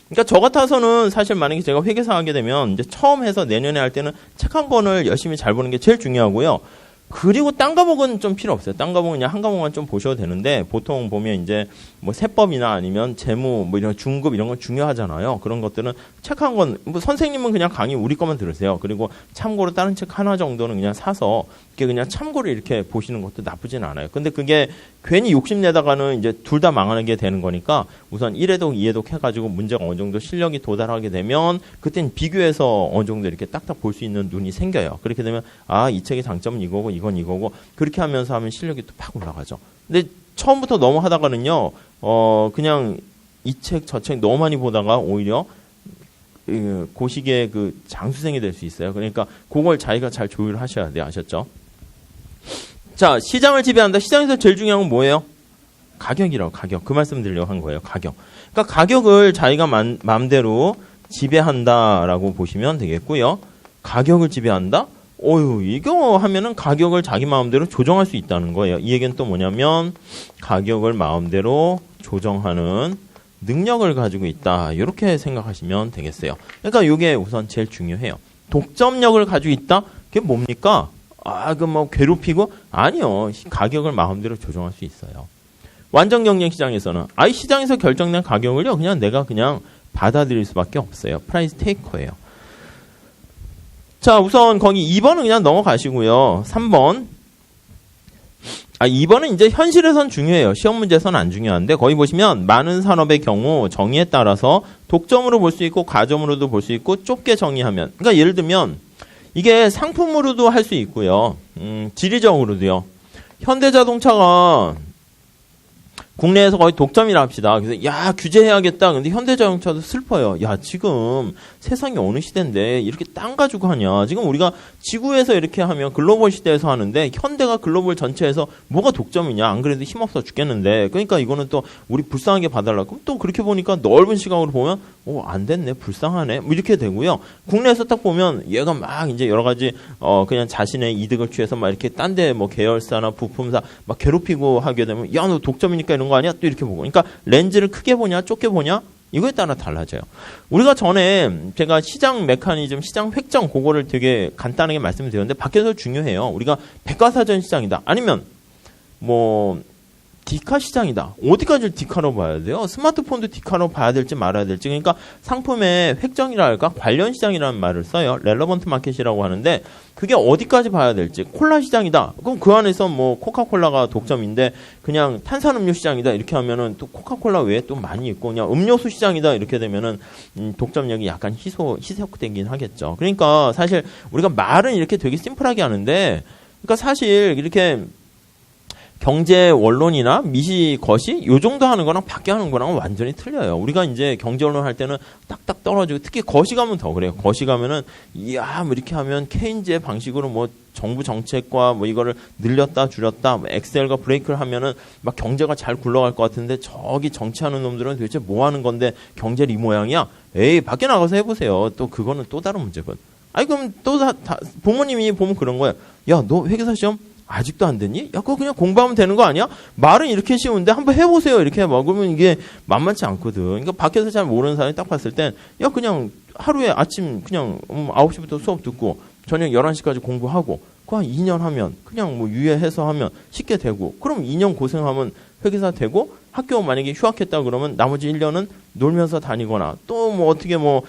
그러니까 저 같아서는 사실 만약에 제가 회계사 하게 되면, 이제 처음 해서 내년에 할 때는 책 한 권을 열심히 잘 보는 게 제일 중요하고요. 그리고 딴 과목은 좀 필요 없어요. 딴 과목은 그냥 한 과목만 좀 보셔도 되는데, 보통 보면 이제 뭐 세법이나 아니면 재무, 뭐 이런 중급 이런 건 중요하잖아요. 그런 것들은 책 한 권, 뭐 선생님은 그냥 강의 우리 거만 들으세요. 그리고 참고로 다른 책 하나 정도는 그냥 사서, 이렇게 그냥 참고로 이렇게 보시는 것도 나쁘진 않아요. 근데 그게 괜히 욕심내다가는 이제 둘 다 망하게 되는 거니까 우선 1회독, 2회독 해가지고 문제가 어느 정도 실력이 도달하게 되면 그땐 비교해서 어느 정도 이렇게 딱딱 볼 수 있는 눈이 생겨요. 그렇게 되면 이 책의 장점은 이거고 이건 이거고 그렇게 하면서 하면 실력이 또 팍 올라가죠. 근데 처음부터 너무 하다가는요, 그냥 이 책, 저 책 너무 많이 보다가 오히려 고시기에 그 장수생이 될 수 있어요. 그러니까 그걸 자기가 잘 조율을 하셔야 돼요. 아셨죠? 자, 시장을 지배한다. 시장에서 제일 중요한 건 뭐예요? 가격이라고, 가격. 그 말씀 드리려고 한 거예요. 가격. 그러니까 가격을 자기가 마음대로 지배한다라고 보시면 되겠고요. 가격을 지배한다? 이거 하면은 가격을 자기 마음대로 조정할 수 있다는 거예요. 이 얘기는 또 뭐냐면 가격을 마음대로 조정하는 능력을 가지고 있다. 이렇게 생각하시면 되겠어요. 그러니까 이게 우선 제일 중요해요. 독점력을 가지고 있다? 그게 뭡니까? 그 뭐 괴롭히고? 아니요. 가격을 마음대로 조정할 수 있어요. 완전 경쟁 시장에서는 이 시장에서 결정된 가격을요. 그냥 내가 그냥 받아들일 수밖에 없어요. 프라이스 테이커예요. 자, 우선 거기 2번은 그냥 넘어가시고요. 3번. 2번은 이제 현실에선 중요해요. 시험 문제에서는 안 중요한데 거기 보시면 많은 산업의 경우 정의에 따라서 독점으로 볼 수 있고 가점으로도 볼 수 있고 좁게 정의하면 그러니까 예를 들면 이게 상품으로도 할 수 있고요. 지리적으로도요. 현대자동차가 국내에서 거의 독점이라 합시다. 그래서 규제해야겠다. 근데 현대자동차도 슬퍼요. 지금 세상이 어느 시대인데 이렇게 땅 가지고 하냐. 지금 우리가 지구에서 이렇게 하면 글로벌 시대에서 하는데 현대가 글로벌 전체에서 뭐가 독점이냐. 안 그래도 힘없어 죽겠는데. 그러니까 이거는 또 우리 불쌍하게 봐달라고. 그럼 또 그렇게 보니까 넓은 시각으로 보면 안 됐네. 불쌍하네. 뭐 이렇게 되고요. 국내에서 딱 보면 얘가 막 이제 여러 가지 그냥 자신의 이득을 취해서 막 이렇게 딴 데 뭐 계열사나 부품사 막 괴롭히고 하게 되면 너 독점이니까 이런 거 아니야? 또 이렇게 보고. 그러니까 렌즈를 크게 보냐, 좁게 보냐? 이거에 따라 달라져요. 우리가 전에 제가 시장 메커니즘, 시장 획정 그거를 되게 간단하게 말씀드렸는데 밖에서 중요해요. 우리가 백과사전 시장이다. 아니면 뭐 디카 시장이다. 어디까지 디카로 봐야 돼요? 스마트폰도 디카로 봐야 될지 말아야 될지. 그러니까 상품의 획정이랄까 관련 시장이라는 말을 써요. 렐러번트 마켓이라고 하는데 그게 어디까지 봐야 될지. 콜라 시장이다. 그럼 그 안에서 뭐 코카콜라가 독점인데 그냥 탄산음료 시장이다. 이렇게 하면은 또 코카콜라 외에 또 많이 있고 그냥 음료수 시장이다. 이렇게 되면은 독점력이 약간 희석되긴 하겠죠. 그러니까 사실 우리가 말은 이렇게 되게 심플하게 하는데 그러니까 사실 이렇게 경제 원론이나 미시 거시 요 정도 하는 거랑 밖에 하는 거랑 완전히 틀려요. 우리가 이제 경제 원론 할 때는 딱딱 떨어지고 특히 거시 가면 더 그래요. 거시 가면은 뭐 이렇게 하면 케인즈의 방식으로 뭐 정부 정책과 뭐 이거를 늘렸다 줄였다 뭐 엑셀과 브레이크를 하면은 막 경제가 잘 굴러갈 것 같은데 저기 정치하는 놈들은 도대체 뭐 하는 건데 경제를 이 모양이야? 밖에 나가서 해보세요. 또 그거는 또 다른 문제군. 그럼 또 부모님이 보면 그런 거예요. 너 회계사 시험 아직도 안 됐니? 그거 그냥 공부하면 되는 거 아니야? 말은 이렇게 쉬운데 한번 해보세요. 이렇게 그러면 이게 만만치 않거든. 그러니까 밖에서 잘 모르는 사람이 딱 봤을 땐 그냥 하루에 아침 그냥 9시부터 수업 듣고 저녁 11시까지 공부하고 그거 한 2년 하면 그냥 뭐 유예해서 하면 쉽게 되고 그럼 2년 고생하면 회계사 되고 학교 만약에 휴학했다 그러면 나머지 1년은 놀면서 다니거나 또 뭐 어떻게 뭐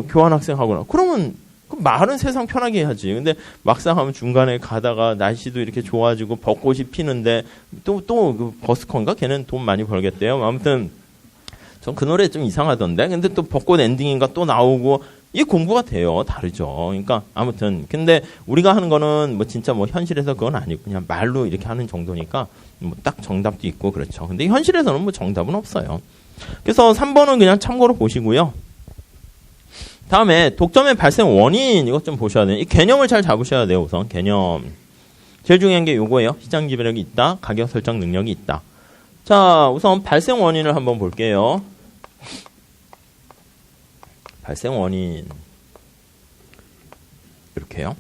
교환학생 하거나 그러면 말은 세상 편하게 해야지. 근데 막상 하면 중간에 가다가 날씨도 이렇게 좋아지고 벚꽃이 피는데 또 그 버스컨가? 걔는 돈 많이 벌겠대요. 아무튼 전 그 노래 좀 이상하던데. 근데 또 벚꽃 엔딩인가 또 나오고 이게 공부가 돼요. 다르죠. 그러니까 아무튼 근데 우리가 하는 거는 뭐 진짜 뭐 현실에서 그건 아니고 그냥 말로 이렇게 하는 정도니까 뭐 딱 정답도 있고 그렇죠. 근데 현실에서는 뭐 정답은 없어요. 그래서 3번은 그냥 참고로 보시고요. 다음에 독점의 발생 원인 이것 좀 보셔야 돼요. 이 개념을 잘 잡으셔야 돼요. 우선 개념. 제일 중요한 게 요거예요. 시장 지배력이 있다. 가격 설정 능력이 있다. 자, 우선 발생 원인을 한번 볼게요. 발생 원인. 이렇게요.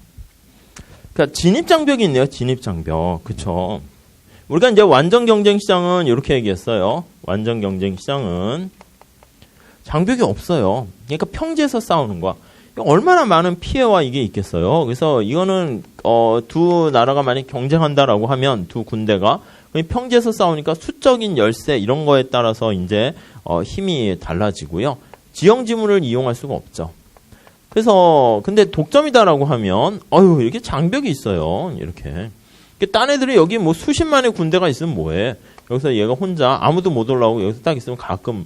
그러니까 진입장벽이 있네요. 진입장벽. 그쵸. 우리가 이제 완전 경쟁 시장은 이렇게 얘기했어요. 완전 경쟁 시장은 장벽이 없어요. 그러니까 평지에서 싸우는 거야. 얼마나 많은 피해와 이게 있겠어요. 그래서 이거는 두 나라가 만약 경쟁한다라고 하면 두 군대가 평지에서 싸우니까 수적인 열세 이런 거에 따라서 이제 힘이 달라지고요. 지형 지물을 이용할 수가 없죠. 그래서 근데 독점이다라고 하면 이렇게 장벽이 있어요. 이렇게. 딴 애들이 여기 뭐 수십만의 군대가 있으면 뭐해. 여기서 얘가 혼자 아무도 못 올라오고 여기서 딱 있으면 가끔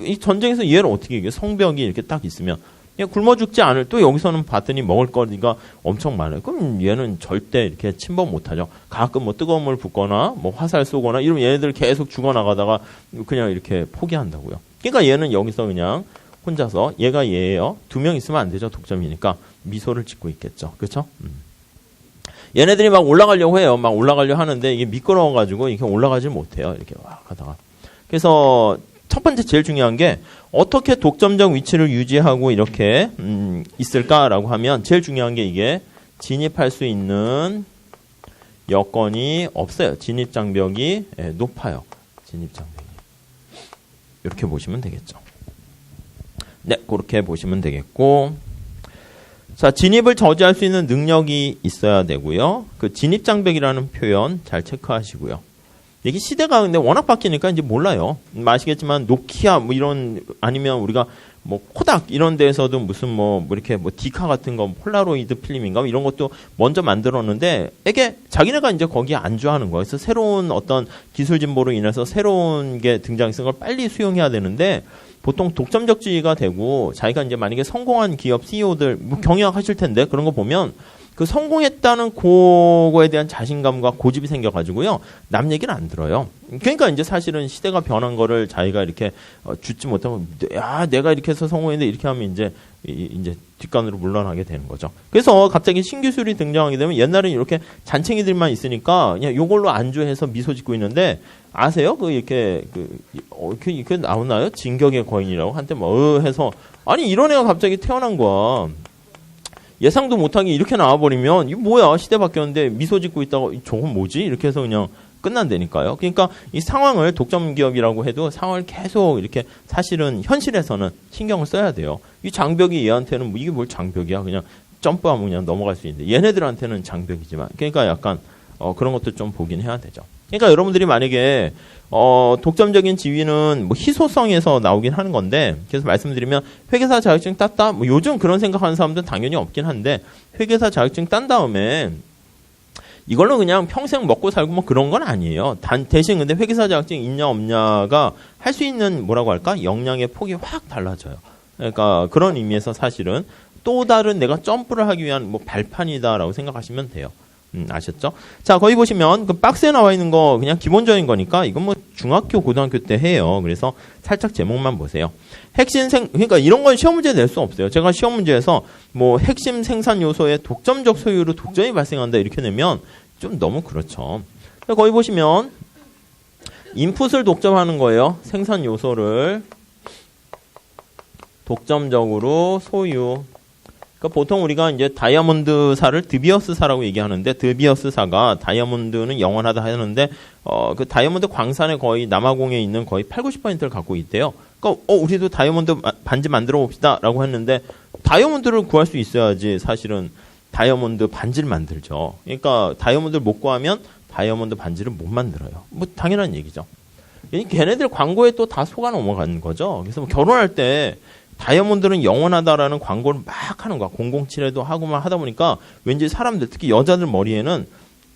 이 전쟁에서 얘를 어떻게 이겨? 성벽이 이렇게 딱 있으면 그냥 굶어 죽지 않을. 또 여기서는 봤더니 먹을 거리가 엄청 많아요. 그럼 얘는 절대 이렇게 침범 못하죠. 가끔 뭐 뜨거운 물 붓거나 뭐 화살 쏘거나 이러면 얘네들 계속 죽어나가다가 그냥 이렇게 포기한다고요. 그러니까 얘는 여기서 그냥 혼자서 얘가 얘예요. 2명 있으면 안 되죠. 독점이니까 미소를 짓고 있겠죠. 그렇죠? 얘네들이 막 올라가려고 해요. 막 올라가려고 하는데 이게 미끄러워가지고 이렇게 올라가지 못해요. 이렇게 막 하다가. 그래서 첫 번째 제일 중요한 게 어떻게 독점적 위치를 유지하고 이렇게 있을까라고 하면 제일 중요한 게 이게 진입할 수 있는 여건이 없어요. 진입장벽이 높아요. 진입장벽이. 이렇게 보시면 되겠죠. 네, 그렇게 보시면 되겠고. 자, 진입을 저지할 수 있는 능력이 있어야 되고요. 그 진입장벽이라는 표현 잘 체크하시고요. 이게 시대가 근데 워낙 바뀌니까 이제 몰라요. 아시겠지만 노키아 뭐 이런 아니면 우리가 뭐 코닥 이런 데에서도 무슨 뭐 이렇게 뭐 디카 같은 거 폴라로이드 필름인가 이런 것도 먼저 만들었는데 이게 자기네가 이제 거기에 안주하는 거예요. 그래서 새로운 어떤 기술 진보로 인해서 새로운 게 등장했을 걸 빨리 수용해야 되는데 보통 독점적지가 되고 자기가 이제 만약에 성공한 기업 CEO들 뭐 경영하실 텐데 그런 거 보면 그 성공했다는 그거에 대한 자신감과 고집이 생겨가지고요. 남 얘기를 안 들어요. 그러니까 이제 사실은 시대가 변한 거를 자기가 이렇게 줍지 못하고 야 내가 이렇게 해서 성공했는데 이렇게 하면 이제 뒷간으로 물러나게 되는 거죠. 그래서 갑자기 신기술이 등장하게 되면 옛날에는 이렇게 잔챙이들만 있으니까 그냥 요걸로 안주해서 미소 짓고 있는데 아세요? 이렇게 나오나요? 진격의 거인이라고 한때 뭐 해서 아니 이런 애가 갑자기 태어난 거야. 예상도 못하게 이렇게 나와버리면 이거 뭐야 시대 바뀌었는데 미소 짓고 있다가 저건 뭐지? 이렇게 해서 그냥 끝난다니까요. 그러니까 이 상황을 독점 기업이라고 해도 상황을 계속 이렇게 사실은 현실에서는 신경을 써야 돼요. 이 장벽이 얘한테는 뭐 이게 뭘 장벽이야? 그냥 점프하면 그냥 넘어갈 수 있는데 얘네들한테는 장벽이지만 그러니까 약간 그런 것도 좀 보긴 해야 되죠. 그러니까 여러분들이 만약에 독점적인 지위는 뭐 희소성에서 나오긴 하는 건데 그래서 말씀드리면 회계사 자격증 땄다 뭐 요즘 그런 생각하는 사람들은 당연히 없긴 한데 회계사 자격증 딴 다음에 이걸로 그냥 평생 먹고 살고 뭐 그런 건 아니에요. 대신 근데 회계사 자격증 있냐 없냐가 할 수 있는 뭐라고 할까 역량의 폭이 확 달라져요. 그러니까 그런 의미에서 사실은 또 다른 내가 점프를 하기 위한 뭐 발판이다라고 생각하시면 돼요. 아셨죠? 자, 거기 보시면 그 박스에 나와 있는 거 그냥 기본적인 거니까 이건 뭐 중학교, 고등학교 때 해요. 그래서 살짝 제목만 보세요. 그러니까 이런 건 시험 문제 낼 수 없어요. 제가 시험 문제에서 뭐 핵심 생산 요소의 독점적 소유로 독점이 발생한다 이렇게 내면 좀 너무 그렇죠. 거기 보시면 인풋을 독점하는 거예요. 생산 요소를 독점적으로 소유. 그러니까 보통 우리가 이제 다이아몬드사를 드비어스사라고 얘기하는데 드비어스사가 다이아몬드는 영원하다 하는데 그 다이아몬드 광산에 거의 남아공에 있는 거의 80~90%를 갖고 있대요. 그러니까 우리도 다이아몬드 반지 만들어 봅시다라고 했는데 다이아몬드를 구할 수 있어야지 사실은 다이아몬드 반지를 만들죠. 그러니까 다이아몬드를 못 구하면 다이아몬드 반지를 못 만들어요. 뭐 당연한 얘기죠. 걔네들 광고에 또 다 속아 넘어가는 거죠. 그래서 뭐 결혼할 때 다이아몬드는 영원하다라는 광고를 막 하는 거야. 007에도 하고만 하다 보니까 왠지 사람들, 특히 여자들 머리에는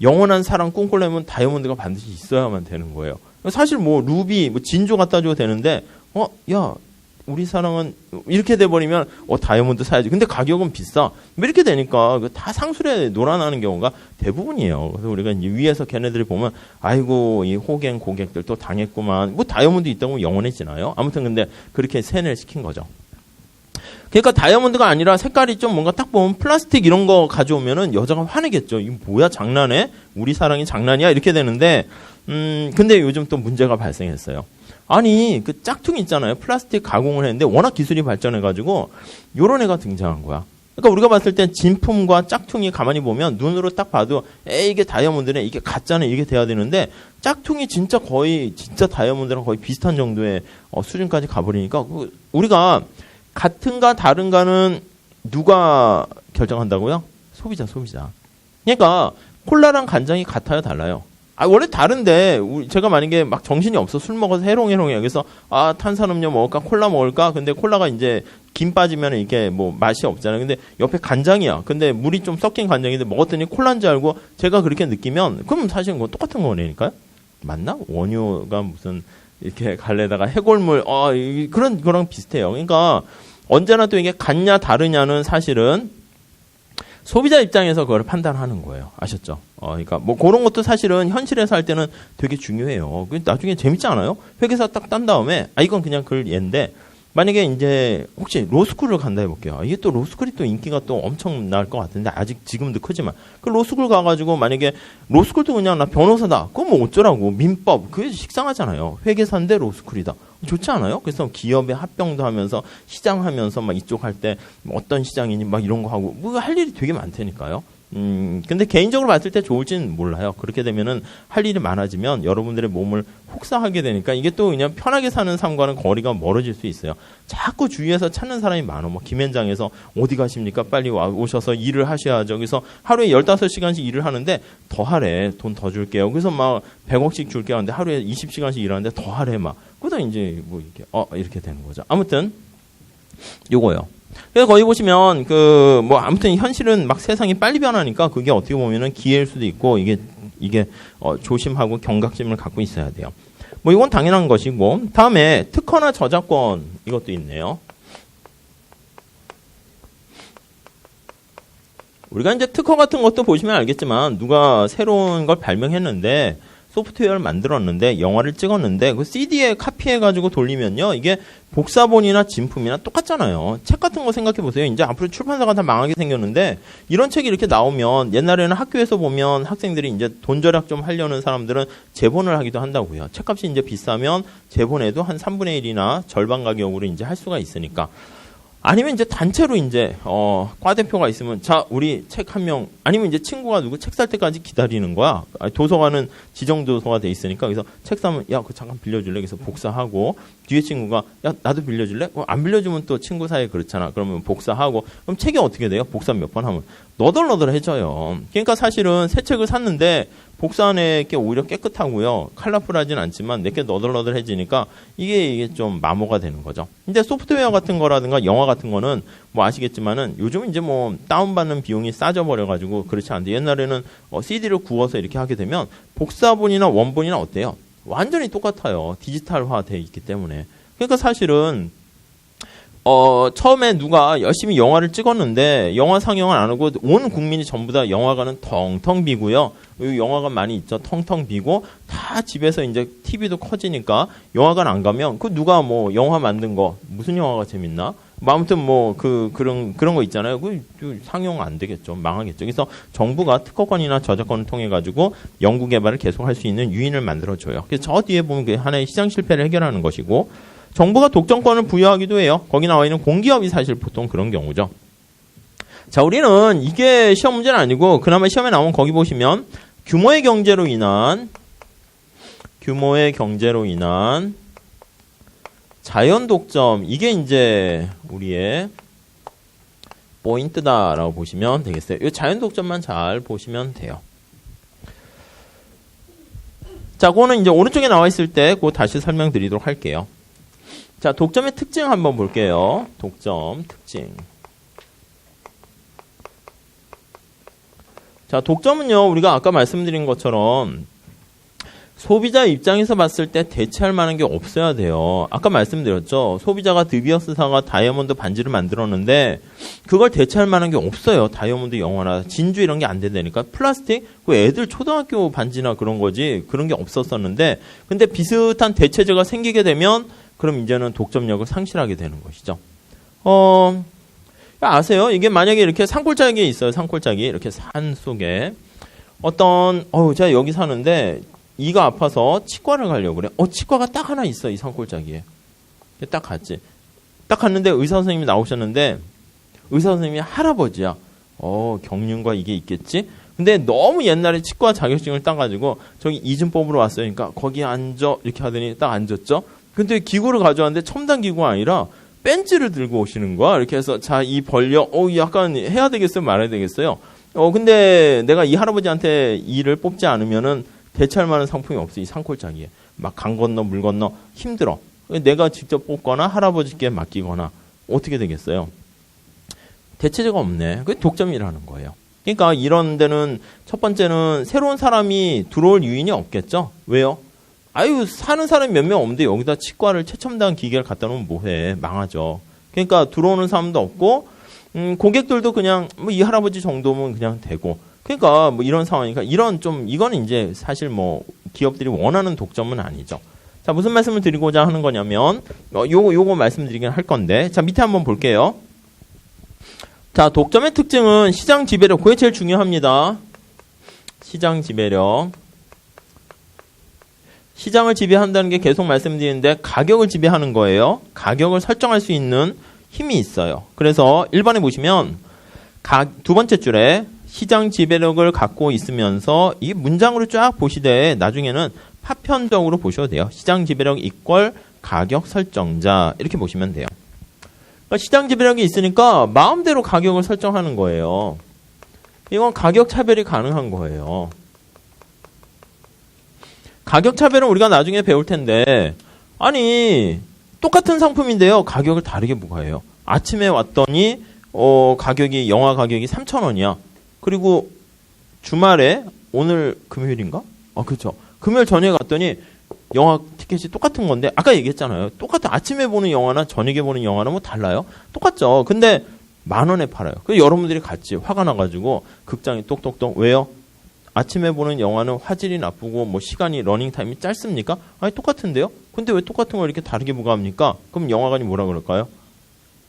영원한 사랑 꿈꾸려면 다이아몬드가 반드시 있어야만 되는 거예요. 사실 뭐 루비, 뭐 진주 갖다 줘도 되는데, 야, 우리 사랑은 이렇게 돼버리면 다이아몬드 사야지. 근데 가격은 비싸. 이렇게 되니까 다 상술에 놀아나는 경우가 대부분이에요. 그래서 우리가 이제 위에서 걔네들이 보면 아이고 이 호갱 고객들 또 당했구만. 뭐 다이아몬드 있다고 영원해지나요? 아무튼 근데 그렇게 세뇌를 시킨 거죠. 그러니까 다이아몬드가 아니라 색깔이 좀 뭔가 딱 보면 플라스틱 이런 거 가져오면은 여자가 화내겠죠. 이거 뭐야 장난해? 우리 사랑이 장난이야? 이렇게 되는데 근데 요즘 또 문제가 발생했어요. 아니 그 짝퉁 있잖아요. 플라스틱 가공을 했는데 워낙 기술이 발전해가지고 요런 애가 등장한 거야. 그러니까 우리가 봤을 땐 진품과 짝퉁이 가만히 보면 눈으로 딱 봐도 이게 다이아몬드네 이게 가짜네 이게 돼야 되는데 짝퉁이 진짜 다이아몬드랑 거의 비슷한 정도의 수준까지 가버리니까 우리가 같은가 다른가는 누가 결정한다고요? 소비자. 그러니까 콜라랑 간장이 같아요, 달라요? 원래 다른데 제가 만약에 막 정신이 없어 술 먹어서 해롱해롱해 그래서 탄산음료 먹을까 콜라 먹을까 근데 콜라가 이제 김 빠지면 이게 뭐 맛이 없잖아요. 근데 옆에 간장이야. 근데 물이 좀 섞인 간장인데 먹었더니 콜라인 줄 알고 제가 그렇게 느끼면 그럼 사실 그건 똑같은 거니까요. 맞나? 원유가 무슨 이렇게 갈래다가 해골물 그런 거랑 비슷해요. 그러니까 언제나 또 이게 같냐 다르냐는 사실은 소비자 입장에서 그걸 판단하는 거예요. 아셨죠? 그러니까 뭐 그런 것도 사실은 현실에서 할 때는 되게 중요해요. 나중에 재밌지 않아요? 회계사 딱 딴 다음에 이건 그냥 그 예인데 만약에 이제 혹시 로스쿨을 간다 해볼게요. 이게 또 로스쿨이 또 인기가 또 엄청 날 것 같은데 아직 지금도 크지만 그 로스쿨 가가지고 만약에 로스쿨도 그냥 나 변호사다. 그건 뭐 어쩌라고 민법 그게 식상하잖아요. 회계사인데 로스쿨이다. 좋지 않아요? 그래서 기업에 합병도 하면서 시장 하면서 막 이쪽 할 때 어떤 시장이니 막 이런 거 하고 뭐 할 일이 되게 많다니까요. 근데 개인적으로 봤을 때 좋을지는 몰라요. 그렇게 되면은 할 일이 많아지면 여러분들의 몸을 혹사하게 되니까 이게 또 그냥 편하게 사는 삶과는 거리가 멀어질 수 있어요. 자꾸 주위에서 찾는 사람이 많아. 뭐 김현장에서 어디 가십니까? 빨리 오셔서 일을 하셔야죠. 그래서 하루에 15시간씩 일을 하는데 더 하래. 돈 더 줄게요. 그래서 막 100억씩 줄게 하는데 하루에 20시간씩 일하는데 더 하래 막. 그러다 이제 뭐 이렇게 되는 거죠. 아무튼 요거요. 그래서 거기 보시면 아무튼 현실은 막 세상이 빨리 변하니까 그게 어떻게 보면은 기회일 수도 있고 이게 조심하고 경각심을 갖고 있어야 돼요. 뭐 이건 당연한 것이고 다음에 특허나 저작권 이것도 있네요. 우리가 이제 특허 같은 것도 보시면 알겠지만 누가 새로운 걸 발명했는데 소프트웨어를 만들었는데 영화를 찍었는데 그 CD에 카피해가지고 돌리면요 이게 복사본이나 진품이나 똑같잖아요. 책 같은 거 생각해 보세요. 이제 앞으로 출판사가 다 망하게 생겼는데 이런 책이 이렇게 나오면 옛날에는 학교에서 보면 학생들이 이제 돈 절약 좀 하려는 사람들은 재본을 하기도 한다고요. 책값이 이제 비싸면 재본에도 한 3분의 1이나 절반 가격으로 이제 할 수가 있으니까. 아니면 이제 단체로 이제 과대표가 있으면 자 우리 책 한 명 아니면 이제 친구가 누구 책 살 때까지 기다리는 거야. 도서관은 지정 도서가 돼 있으니까 그래서 책 사면 야 그 잠깐 빌려줄래? 그래서 복사하고 뒤에 친구가 야 나도 빌려줄래? 안 빌려주면 또 친구 사이에 그렇잖아. 그러면 복사하고 그럼 책이 어떻게 돼요? 복사 몇 번 하면 너덜너덜해져요. 그러니까 사실은 새 책을 샀는데 복사한 게 오히려 깨끗하고요. 컬러풀하진 않지만 내게 너덜너덜해지니까 이게 좀 마모가 되는 거죠. 근데 소프트웨어 같은 거라든가 영화 같은 거는 뭐 아시겠지만은 요즘 이제 뭐 다운받는 비용이 싸져 버려가지고 그렇지 않은데 옛날에는 CD를 구워서 이렇게 하게 되면 복사본이나 원본이나 어때요? 완전히 똑같아요. 디지털화 돼 있기 때문에. 그러니까 사실은 처음에 누가 열심히 영화를 찍었는데 영화 상영을 안 하고 온 국민이 전부 다 영화관은 텅텅 비고요. 여기 영화관 많이 있죠. 텅텅 비고 다 집에서 이제 TV도 커지니까 영화관 안 가면 그 누가 뭐 영화 만든 거 무슨 영화가 재밌나? 뭐 아무튼 뭐 그런 거 있잖아요. 그 상영 안 되겠죠. 망하겠죠. 그래서 정부가 특허권이나 저작권을 통해 가지고 연구 개발을 계속할 수 있는 유인을 만들어 줘요. 그래서 저 뒤에 보면 그 하나의 시장 실패를 해결하는 것이고 정부가 독점권을 부여하기도 해요. 거기 나와 있는 공기업이 사실 보통 그런 경우죠. 자, 우리는 이게 시험 문제는 아니고 그나마 시험에 나온 거기 보시면 규모의 경제로 인한 자연 독점 이게 이제 우리의 포인트다라고 보시면 되겠어요. 이 자연 독점만 잘 보시면 돼요. 자, 그거는 이제 오른쪽에 나와 있을 때 그거 다시 설명드리도록 할게요. 자, 독점의 특징 한번 볼게요. 독점 특징. 자, 독점은요, 우리가 아까 말씀드린 것처럼 소비자 입장에서 봤을 때 대체할 만한 게 없어야 돼요. 아까 말씀드렸죠. 소비자가 드비어스사가 다이아몬드 반지를 만들었는데 그걸 대체할 만한 게 없어요. 다이아몬드 영화나 진주 이런 게 안 된다니까. 플라스틱? 그 애들 초등학교 반지나 그런 거지. 그런 게 없었었는데 근데 비슷한 대체제가 생기게 되면 그럼 이제는 독점력을 상실하게 되는 것이죠. 아세요? 이게 만약에 이렇게 산골짜기에 있어요. 산골짜기. 이렇게 산 속에 제가 여기 사는데 이가 아파서 치과를 가려고 그래. 치과가 딱 하나 있어. 이 산골짜기에. 딱 갔지. 딱 갔는데 의사 선생님이 나오셨는데 의사 선생님이 할아버지야. 경륜과 이게 있겠지? 근데 너무 옛날에 치과 자격증을 따가지고 저기 이즘 뽑으러 왔어요. 그러니까 거기 앉아 이렇게 하더니 딱 앉았죠. 근데 기구를 가져왔는데 첨단 기구가 아니라 벤치를 들고 오시는 거야. 이렇게 해서 자, 이 벌려. 약간 해야 되겠어요? 말아야 되겠어요? 근데 내가 이 할아버지한테 이를 뽑지 않으면은 대체할 만한 상품이 없어. 이 산골짜기에. 막 강 건너 물 건너 힘들어. 내가 직접 뽑거나 할아버지께 맡기거나 어떻게 되겠어요? 대체제가 없네. 그게 독점이라는 거예요. 그러니까 이런 데는 첫 번째는 새로운 사람이 들어올 유인이 없겠죠. 왜요? 사는 사람이 몇 명 없는데 여기다 치과를 최첨단 기계를 갖다 놓으면 뭐해. 망하죠. 그러니까 들어오는 사람도 없고 고객들도 그냥 뭐 이 할아버지 정도면 그냥 되고 그러니까 뭐 이런 상황이니까 이거는 이제 사실 뭐 기업들이 원하는 독점은 아니죠. 자, 무슨 말씀을 드리고자 하는 거냐면 요거 말씀드리긴 할 건데 자, 밑에 한번 볼게요. 자, 독점의 특징은 시장 지배력. 그게 제일 중요합니다. 시장 지배력. 시장을 지배한다는 게 계속 말씀드리는데 가격을 지배하는 거예요. 가격을 설정할 수 있는 힘이 있어요. 그래서 1번에 보시면 두 번째 줄에 시장 지배력을 갖고 있으면서 이 문장으로 쫙 보시되 나중에는 파편적으로 보셔도 돼요. 시장 지배력 이퀄 가격 설정자 이렇게 보시면 돼요. 그러니까 시장 지배력이 있으니까 마음대로 가격을 설정하는 거예요. 이건 가격 차별이 가능한 거예요. 가격 차별은 우리가 나중에 배울 텐데 아니 똑같은 상품인데요. 가격을 다르게 부과해요. 아침에 왔더니 가격이 영화 가격이 3,000원이야. 그리고 주말에 오늘 금요일인가? 그렇죠. 금요일 저녁에 갔더니 영화 티켓이 똑같은 건데 아까 얘기했잖아요. 똑같은 아침에 보는 영화나 저녁에 보는 영화는 뭐 달라요? 똑같죠. 근데 10,000원에 팔아요. 그래서 여러분들이 같이 화가 나가지고 극장에 똑똑똑 왜요? 아침에 보는 영화는 화질이 나쁘고 뭐 시간이 러닝타임이 짧습니까? 아니 똑같은데요? 근데 왜 똑같은 걸 이렇게 다르게 부과합니까? 그럼 영화관이 뭐라 그럴까요?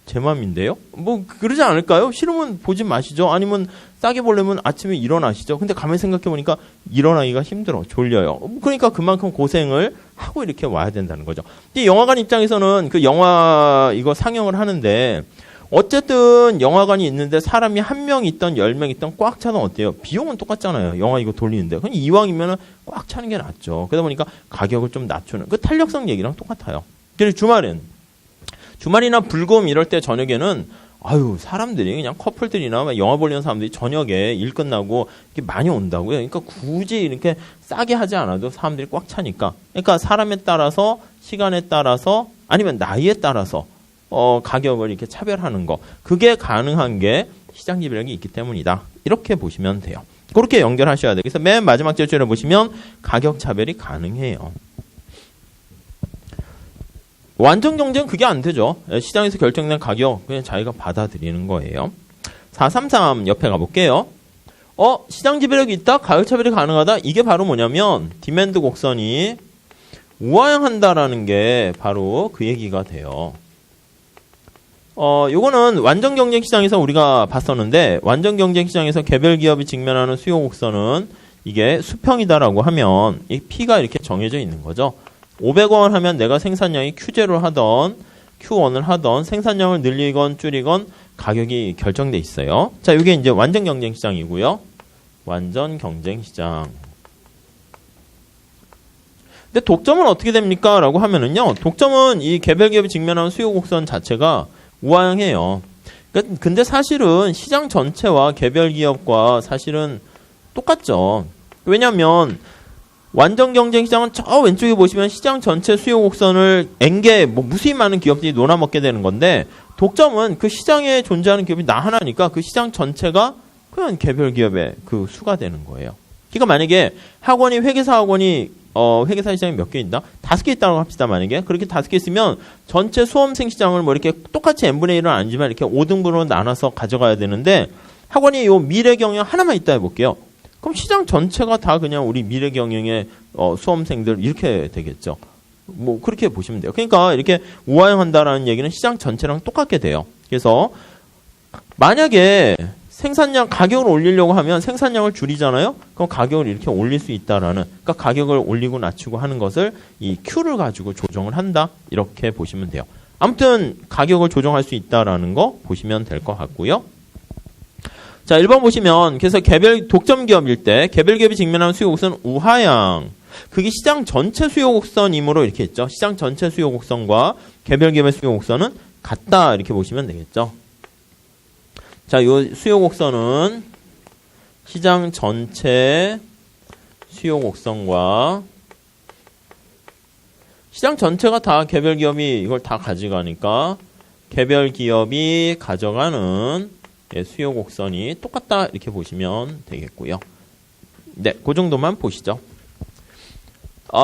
제 맘인데요? 뭐 그러지 않을까요? 싫으면 보지 마시죠. 아니면 싸게 보려면 아침에 일어나시죠. 근데 가만히 생각해보니까 일어나기가 힘들어. 졸려요. 그러니까 그만큼 고생을 하고 이렇게 와야 된다는 거죠. 근데 영화관 입장에서는 그 영화 이거 상영을 하는데 어쨌든 영화관이 있는데 사람이 1명 있던 10명 있던 꽉 차면 어때요? 비용은 똑같잖아요. 영화 이거 돌리는데. 그냥 이왕이면 꽉 차는 게 낫죠. 그러다 보니까 가격을 좀 낮추는 그 탄력성 얘기랑 똑같아요. 그래서 주말이나 불금 이럴 때 저녁에는 사람들이 그냥 커플들이나 영화 보려는 사람들이 저녁에 일 끝나고 이렇게 많이 온다고요. 그러니까 굳이 이렇게 싸게 하지 않아도 사람들이 꽉 차니까. 그러니까 사람에 따라서 시간에 따라서 아니면 나이에 따라서 가격을 이렇게 차별하는 거. 그게 가능한 게 시장 지배력이 있기 때문이다. 이렇게 보시면 돼요. 그렇게 연결하셔야 돼요. 그래서 맨 마지막 절에 보시면 가격 차별이 가능해요. 완전 경쟁은 그게 안 되죠. 시장에서 결정된 가격 그냥 자기가 받아들이는 거예요. 433 옆에 가볼게요. 시장 지배력이 있다? 가격 차별이 가능하다? 이게 바로 뭐냐면 디맨드 곡선이 우하향한다라는 게 바로 그 얘기가 돼요. 요거는 완전 경쟁 시장에서 우리가 봤었는데 완전 경쟁 시장에서 개별 기업이 직면하는 수요 곡선은 이게 수평이다라고 하면 이 P가 이렇게 정해져 있는 거죠. 500원 하면 내가 생산량이 Q0를 하던 Q1을 하던 생산량을 늘리건 줄이건 가격이 결정돼 있어요. 자, 이게 이제 완전 경쟁 시장이고요. 완전 경쟁 시장. 근데 독점은 어떻게 됩니까? 라고 하면은요. 독점은 이 개별 기업이 직면하는 수요 곡선 자체가 우하향해요. 근데 사실은 시장 전체와 개별 기업과 사실은 똑같죠. 왜냐면 완전 경쟁 시장은 저 왼쪽에 보시면 시장 전체 수요 곡선을 N개 무수히 많은 기업들이 논아먹게 되는 건데 독점은 그 시장에 존재하는 기업이 나 하나니까 그 시장 전체가 그냥 개별 기업의 그 수가 되는 거예요. 그러니까 만약에 학원이 회계사 학원이 회계사 시장이 몇 개 있나? 5개 있다고 합시다, 만약에. 그렇게 5개 있으면 전체 수험생 시장을 뭐 이렇게 똑같이 n분의 1은 아니지만 이렇게 5등분으로 나눠서 가져가야 되는데 학원이 요 미래 경영 하나만 있다 해볼게요. 그럼 시장 전체가 다 그냥 우리 미래 경영의 수험생들 이렇게 되겠죠. 뭐 그렇게 보시면 돼요. 그러니까 이렇게 우하향한다라는 얘기는 시장 전체랑 똑같게 돼요. 그래서 만약에 생산량 가격을 올리려고 하면 생산량을 줄이잖아요. 그럼 가격을 이렇게 올릴 수 있다라는 그러니까 가격을 올리고 낮추고 하는 것을 이 Q를 가지고 조정을 한다. 이렇게 보시면 돼요. 아무튼 가격을 조정할 수 있다라는 거 보시면 될 것 같고요. 자, 1번 보시면 그래서 개별 독점 기업일 때 개별 기업이 직면하는 수요 곡선 우하향. 그게 시장 전체 수요 곡선이므로 이렇게 했죠. 시장 전체 수요 곡선과 개별 기업의 수요 곡선은 같다. 이렇게 보시면 되겠죠. 자, 요 수요 곡선은 시장 전체 수요 곡선과 시장 전체가 다 개별 기업이 이걸 다 가져가니까 개별 기업이 가져가는 수요 곡선이 똑같다 이렇게 보시면 되겠고요. 네, 그 정도만 보시죠.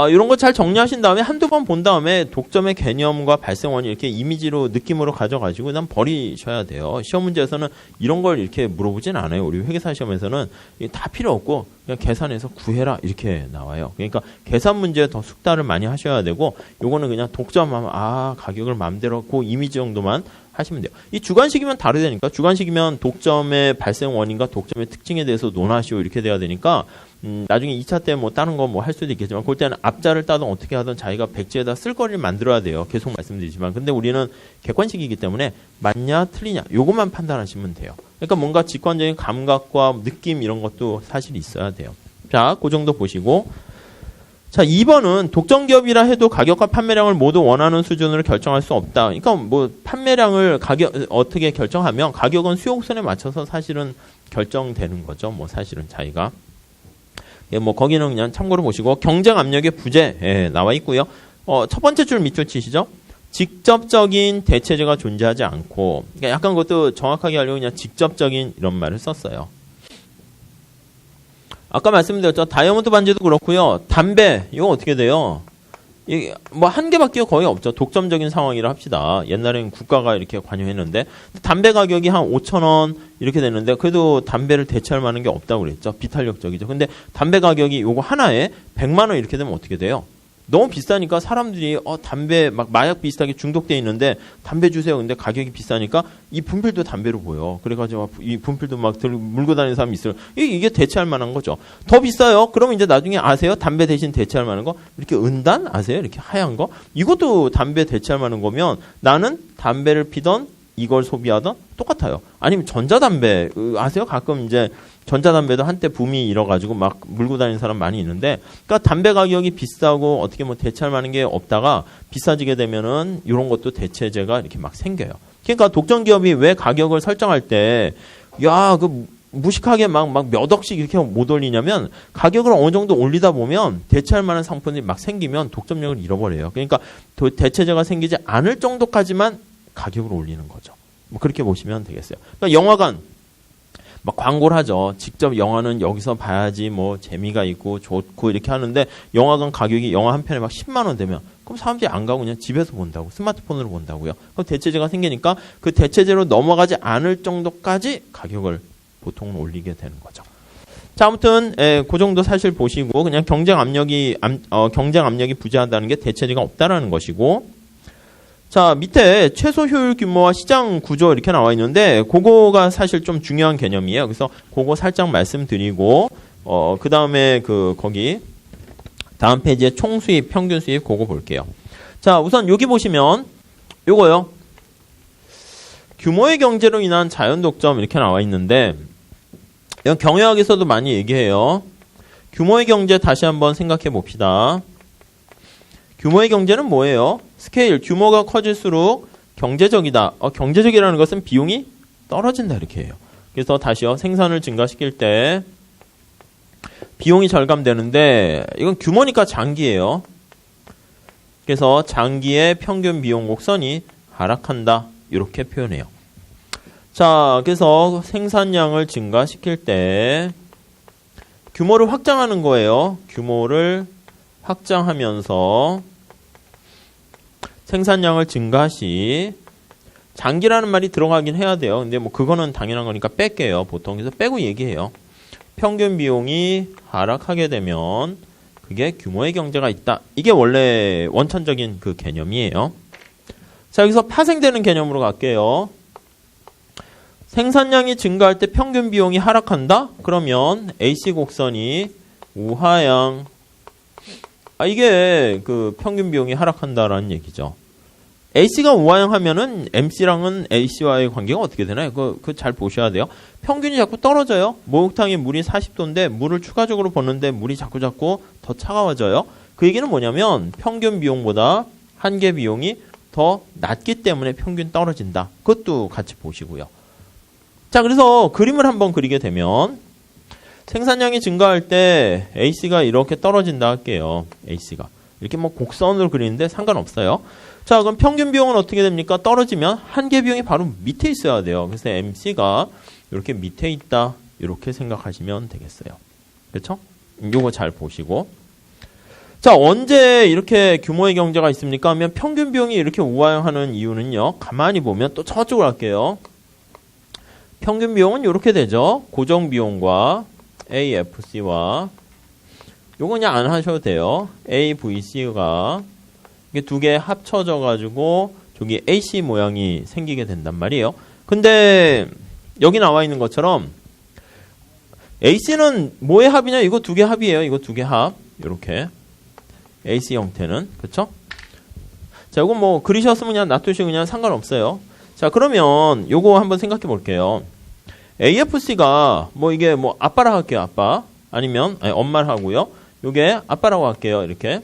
이런 거 잘 정리하신 다음에 한두 번 본 다음에 독점의 개념과 발생원이 이렇게 이미지로 느낌으로 가져가지고 그냥 버리셔야 돼요. 시험 문제에서는 이런 걸 이렇게 물어보진 않아요. 우리 회계사 시험에서는 다 필요 없고 그냥 계산해서 구해라 이렇게 나와요. 그러니까 계산 문제에 더 숙달을 많이 하셔야 되고 요거는 그냥 독점하면 가격을 마음대로 그 이미지 정도만 하시면 돼요. 이 주관식이면 다르다니까. 주관식이면 독점의 발생 원인과 독점의 특징에 대해서 논하시오 이렇게 돼야 되니까 나중에 2차 때 뭐 다른 거 뭐 할 수도 있겠지만 그럴 때는 앞자를 따든 어떻게 하든 자기가 백지에다 쓸거리를 만들어야 돼요. 계속 말씀드리지만. 근데 우리는 객관식이기 때문에 맞냐 틀리냐 요것만 판단하시면 돼요. 그러니까 뭔가 직관적인 감각과 느낌 이런 것도 사실 있어야 돼요. 자, 그 정도 보시고 자, 2번은 독점 기업이라 해도 가격과 판매량을 모두 원하는 수준으로 결정할 수 없다. 그러니까 뭐 판매량을 가격 어떻게 결정하면 가격은 수요곡선에 맞춰서 사실은 결정되는 거죠. 뭐 사실은 자기가 예, 뭐 거기는 그냥 참고로 보시고 경쟁 압력의 부재 예, 나와 있고요. 첫 번째 줄 밑줄 치시죠. 직접적인 대체제가 존재하지 않고 그러니까 약간 그것도 정확하게 하려고 그냥 직접적인 이런 말을 썼어요. 아까 말씀드렸죠. 다이아몬드 반지도 그렇고요. 담배 이거 어떻게 돼요? 이게 뭐 한 개밖에 거의 없죠. 독점적인 상황이라 합시다. 옛날에는 국가가 이렇게 관여했는데 담배 가격이 한 5,000원 이렇게 됐는데 그래도 담배를 대체할 만한 게 없다고 그랬죠. 비탄력적이죠. 근데 담배 가격이 요거 하나에 100만 원 이렇게 되면 어떻게 돼요? 너무 비싸니까 사람들이 담배 막 마약 비슷하게 중독돼 있는데 담배 주세요. 근데 가격이 비싸니까 이 분필도 담배로 보여. 그래가지고 이 분필도 막 물고 다니는 사람이 있어요. 이게 대체할 만한 거죠. 더 비싸요. 그러면 이제 나중에 아세요? 담배 대신 대체할 만한 거 이렇게 은단 아세요? 이렇게 하얀 거 이것도 담배 대체할 만한 거면 나는 담배를 피던 이걸 소비하던 똑같아요. 아니면 전자담배 아세요? 가끔 이제 전자담배도 한때 붐이 일어가지고 막 물고 다니는 사람 많이 있는데, 그러니까 담배 가격이 비싸고 어떻게 뭐 대체할 만한 게 없다가 비싸지게 되면은 이런 것도 대체제가 이렇게 막 생겨요. 그러니까 독점 기업이 왜 가격을 설정할 때, 야, 그 무식하게 막 몇 억씩 이렇게 못 올리냐면 가격을 어느 정도 올리다 보면 대체할 만한 상품이 막 생기면 독점력을 잃어버려요. 그러니까 대체제가 생기지 않을 정도까지만 가격을 올리는 거죠. 뭐 그렇게 보시면 되겠어요. 그러니까 영화관 막 광고를 하죠. 직접 영화는 여기서 봐야지 뭐 재미가 있고 좋고 이렇게 하는데 영화관 가격이 영화 한 편에 막 10만 원 되면 그럼 사람들이 안 가고 그냥 집에서 본다고 스마트폰으로 본다고요. 그럼 대체제가 생기니까 그 대체제로 넘어가지 않을 정도까지 가격을 보통은 올리게 되는 거죠. 자, 아무튼 그 정도 사실 보시고 그냥 경쟁 압력이 부재한다는 게 대체제가 없다라는 것이고. 자, 밑에 최소 효율 규모와 시장 구조 이렇게 나와 있는데 그거가 사실 좀 중요한 개념이에요. 그래서 그거 살짝 말씀드리고 그 다음에 거기 다음 페이지에 총 수입, 평균 수입 그거 볼게요. 자, 우선 여기 보시면 요거요. 규모의 경제로 인한 자연 독점 이렇게 나와 있는데 이건 경영학에서도 많이 얘기해요. 규모의 경제 다시 한번 생각해 봅시다. 규모의 경제는 뭐예요? 스케일, 규모가 커질수록 경제적이다. 경제적이라는 것은 비용이 떨어진다 이렇게 해요. 그래서 다시요. 생산을 증가시킬 때 비용이 절감되는데 이건 규모니까 장기예요. 그래서 장기의 평균 비용 곡선이 하락한다. 이렇게 표현해요. 자, 그래서 생산량을 증가시킬 때 규모를 확장하는 거예요. 규모를 확장하면서 생산량을 증가시 장기라는 말이 들어가긴 해야 돼요. 근데 뭐 그거는 당연한 거니까 뺄게요. 보통 그래서 빼고 얘기해요. 평균 비용이 하락하게 되면 그게 규모의 경제가 있다. 이게 원래 원천적인 그 개념이에요. 자, 여기서 파생되는 개념으로 갈게요. 생산량이 증가할 때 평균 비용이 하락한다? 그러면 AC 곡선이 우하향 이게 그 평균 비용이 하락한다라는 얘기죠. AC가 우하향 하면은 MC랑은 AC와의 관계가 어떻게 되나요? 그거 잘 보셔야 돼요. 평균이 자꾸 떨어져요. 목욕탕에 물이 40도인데 물을 추가적으로 붓는데 물이 자꾸 더 차가워져요. 그 얘기는 뭐냐면 평균 비용보다 한계 비용이 더 낮기 때문에 평균 떨어진다. 그것도 같이 보시고요. 자, 그래서 그림을 한번 그리게 되면 생산량이 증가할 때 AC가 이렇게 떨어진다 할게요. AC가. 이렇게 뭐 곡선으로 그리는데 상관없어요. 자, 그럼 평균 비용은 어떻게 됩니까? 떨어지면 한계 비용이 바로 밑에 있어야 돼요. 그래서 MC가 이렇게 밑에 있다. 이렇게 생각하시면 되겠어요. 그렇죠? 요거 잘 보시고. 자, 언제 이렇게 규모의 경제가 있습니까? 하면 평균 비용이 이렇게 우하향하는 이유는요. 가만히 보면 또 저쪽으로 할게요. 평균 비용은 이렇게 되죠. 고정 비용과 AFC와 요거 그냥 안 하셔도 돼요. AVC가 이게 두 개 합쳐져 가지고 저기 AC 모양이 생기게 된단 말이에요. 근데 여기 나와 있는 것처럼 AC는 뭐의 합이냐? 이거 두 개 합이에요. 이거 두 개 합. 이렇게 AC 형태는 그렇죠? 자, 이거 뭐 그리셨으면 그냥 놔두시고 그냥 상관없어요. 자, 그러면 요거 한번 생각해 볼게요. AFC가 뭐 이게 뭐 아빠라 할게요. 아빠. 아니면 엄마를 하고요. 요게 아빠라고 할게요. 이렇게.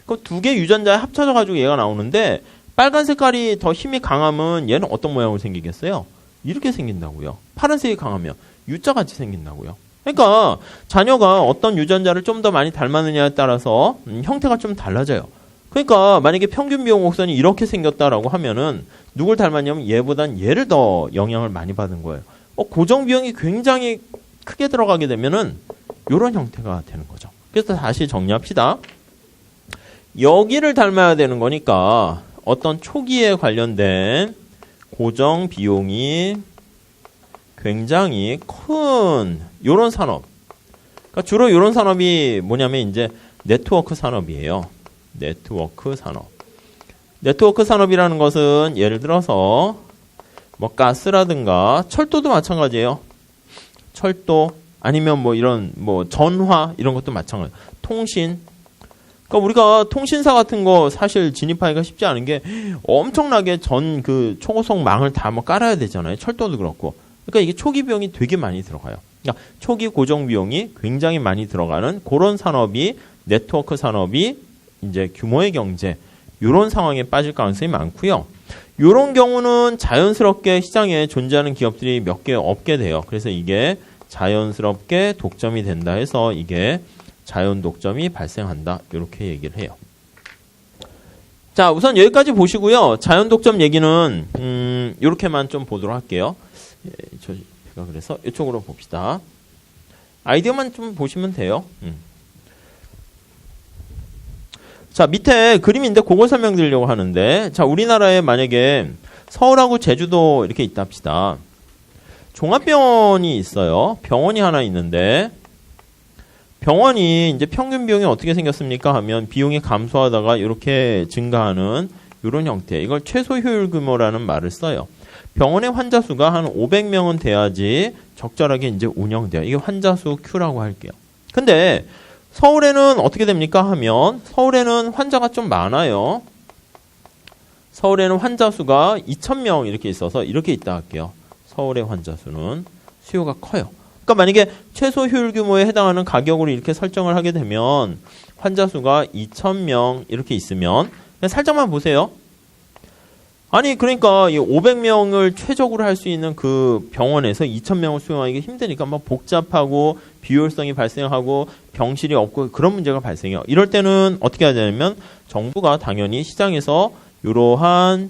그럼 두 개 유전자에 합쳐져 가지고 얘가 나오는데 빨간 색깔이 더 힘이 강하면 얘는 어떤 모양으로 생기겠어요? 이렇게 생긴다고요. 파란색이 강하면 U자 같이 생긴다고요. 그러니까 자녀가 어떤 유전자를 좀 더 많이 닮았느냐에 따라서 형태가 좀 달라져요. 그러니까 만약에 평균 비용 곡선이 이렇게 생겼다라고 하면은 누굴 닮았냐면 얘보단 얘를 더 영향을 많이 받은 거예요. 고정 비용이 굉장히 크게 들어가게 되면은 이런 형태가 되는 거죠. 그래서 다시 정리합시다. 여기를 닮아야 되는 거니까 어떤 초기에 관련된 고정 비용이 굉장히 큰 요런 산업. 그러니까 주로 이런 산업이 뭐냐면 이제 네트워크 산업이에요. 네트워크 산업. 네트워크 산업이라는 것은 예를 들어서 뭐 가스라든가 철도도 마찬가지예요. 철도 아니면 뭐 이런 뭐 전화 이런 것도 마찬가지. 통신. 그러니까 우리가 통신사 같은 거 사실 진입하기가 쉽지 않은 게 엄청나게 전 그 초고속 망을 다 뭐 깔아야 되잖아요. 철도도 그렇고. 그러니까 이게 초기 비용이 되게 많이 들어가요. 그러니까 초기 고정 비용이 굉장히 많이 들어가는 그런 산업이 네트워크 산업이 이제 규모의 경제 이런 상황에 빠질 가능성이 많고요. 이런 경우는 자연스럽게 시장에 존재하는 기업들이 몇 개 없게 돼요. 그래서 이게 자연스럽게 독점이 된다 해서 이게 자연 독점이 발생한다. 이렇게 얘기를 해요. 자, 우선 여기까지 보시고요. 자연 독점 얘기는 이렇게만 좀 보도록 할게요. 제가 그래서 이쪽으로 봅시다. 아이디어만 좀 보시면 돼요. 자, 밑에 그림인데 그걸 설명드리려고 하는데, 자, 우리나라에 만약에 서울하고 제주도 이렇게 있다 합시다. 종합병원이 있어요. 병원이 하나 있는데 병원이 이제 평균 비용이 어떻게 생겼습니까? 하면 비용이 감소하다가 이렇게 증가하는 이런 형태. 이걸 최소 효율 규모라는 말을 써요. 병원의 환자 수가 한 500명은 돼야지 적절하게 이제 운영돼요. 이게 환자 수 Q라고 할게요. 근데 서울에는 어떻게 됩니까? 하면 서울에는 환자가 좀 많아요. 서울에는 환자 수가 2,000명 이렇게 있어서 이렇게 있다 할게요. 서울의 환자 수는 수요가 커요. 그러니까 만약에 최소 효율 규모에 해당하는 가격으로 이렇게 설정을 하게 되면 환자 수가 2,000명 이렇게 있으면 그냥 살짝만 보세요. 아니 그러니까 이 500명을 최적으로 할 수 있는 그 병원에서 2,000명을 수용하기 힘드니까 막 복잡하고 비효율성이 발생하고 병실이 없고 그런 문제가 발생해요. 이럴 때는 어떻게 해야 되냐면 정부가 당연히 시장에서 이러한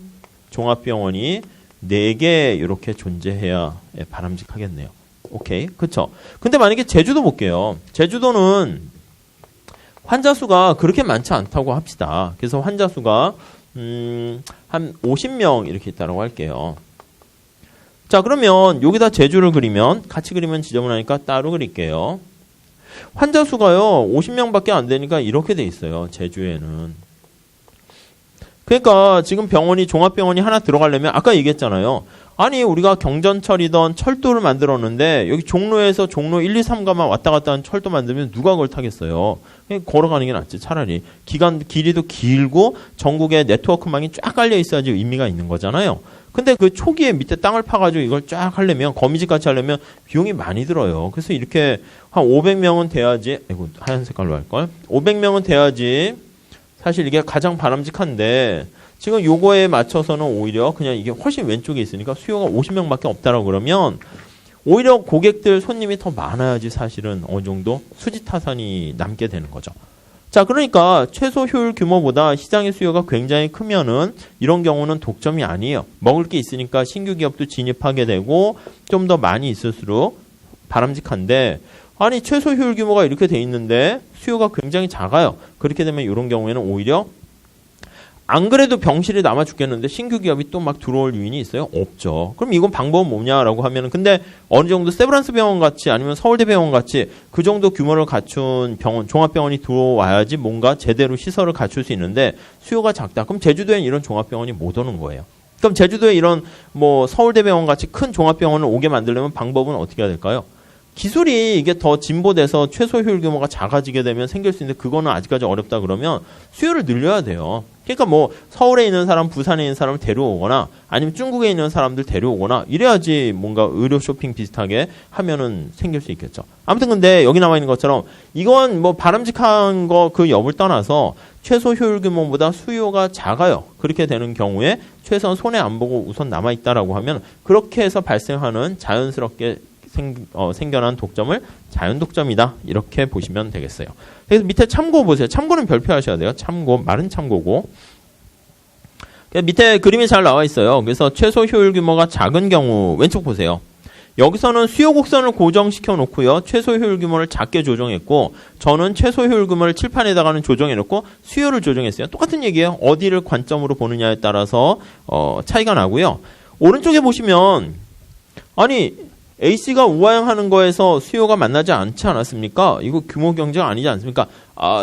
종합병원이 4개 이렇게 존재해야 바람직하겠네요. 오케이. 그쵸? 근데 만약에 제주도 볼게요. 제주도는 환자 수가 그렇게 많지 않다고 합시다. 그래서 환자 수가 한 50명 이렇게 있다고 할게요. 자, 그러면 여기다 제주를 그리면 같이 그리면 지저분하니까 따로 그릴게요. 환자 수가요 50명밖에 안 되니까 이렇게 돼 있어요. 제주에는. 그러니까 지금 병원이 종합병원이 하나 들어가려면 아까 얘기했잖아요. 아니 우리가 경전철이던 철도를 만들었는데 여기 종로에서 종로 1, 2, 3가만 왔다 갔다 하는 철도 만들면 누가 그걸 타겠어요. 그냥 걸어가는 게 낫지 차라리. 길이도 길고 전국에 네트워크망이 쫙 깔려 있어야지 의미가 있는 거잖아요. 근데 그 초기에 밑에 땅을 파가지고 이걸 쫙 하려면 거미집 같이 하려면 비용이 많이 들어요. 그래서 이렇게 한 500명은 돼야지 아이고 하얀 색깔로 할걸. 500명은 돼야지 사실 이게 가장 바람직한데 지금 요거에 맞춰서는 오히려 그냥 이게 훨씬 왼쪽에 있으니까 수요가 50명밖에 없다라고 그러면 오히려 고객들 손님이 더 많아야지 사실은 어느 정도 수지타산이 남게 되는 거죠. 자, 그러니까 최소 효율 규모보다 시장의 수요가 굉장히 크면은 이런 경우는 독점이 아니에요. 먹을 게 있으니까 신규 기업도 진입하게 되고 좀 더 많이 있을수록 바람직한데 아니 최소 효율 규모가 이렇게 돼 있는데 수요가 굉장히 작아요. 그렇게 되면 이런 경우에는 오히려 안 그래도 병실이 남아 죽겠는데 신규 기업이 또 막 들어올 요인이 있어요? 없죠. 그럼 이건 방법은 뭐냐라고 하면은 근데 어느 정도 세브란스 병원 같이 아니면 서울대 병원 같이 그 정도 규모를 갖춘 병원, 종합병원이 들어와야지 뭔가 제대로 시설을 갖출 수 있는데 수요가 작다. 그럼 제주도에는 이런 종합병원이 못 오는 거예요. 그럼 제주도에 이런 뭐 서울대 병원 같이 큰 종합병원을 오게 만들려면 방법은 어떻게 해야 될까요? 기술이 이게 더 진보돼서 최소 효율 규모가 작아지게 되면 생길 수 있는데 그거는 아직까지 어렵다 그러면 수요를 늘려야 돼요. 그러니까 뭐 서울에 있는 사람, 부산에 있는 사람을 데려오거나 아니면 중국에 있는 사람들 데려오거나 이래야지 뭔가 의료 쇼핑 비슷하게 하면은 생길 수 있겠죠. 아무튼 근데 여기 나와 있는 것처럼 이건 뭐 바람직한 거 그 여부를 떠나서 최소 효율 규모보다 수요가 작아요. 그렇게 되는 경우에 최소한 손해 안 보고 우선 남아있다라고 하면 그렇게 해서 발생하는 자연스럽게 생겨난 독점을 자연 독점이다. 이렇게 보시면 되겠어요. 그래서 밑에 참고 보세요. 참고는 별표하셔야 돼요. 참고, 말은 참고고. 밑에 그림이 잘 나와 있어요. 그래서 최소 효율 규모가 작은 경우 왼쪽 보세요. 여기서는 수요 곡선을 고정시켜 놓고요. 최소 효율 규모를 작게 조정했고 저는 최소 효율 규모를 칠판에다가는 조정해 놓고 수요를 조정했어요. 똑같은 얘기예요. 어디를 관점으로 보느냐에 따라서 차이가 나고요. 오른쪽에 보시면 아니 A씨가 우하향하는 거에서 수요가 만나지 않지 않았습니까? 이거 규모 경제가 아니지 않습니까?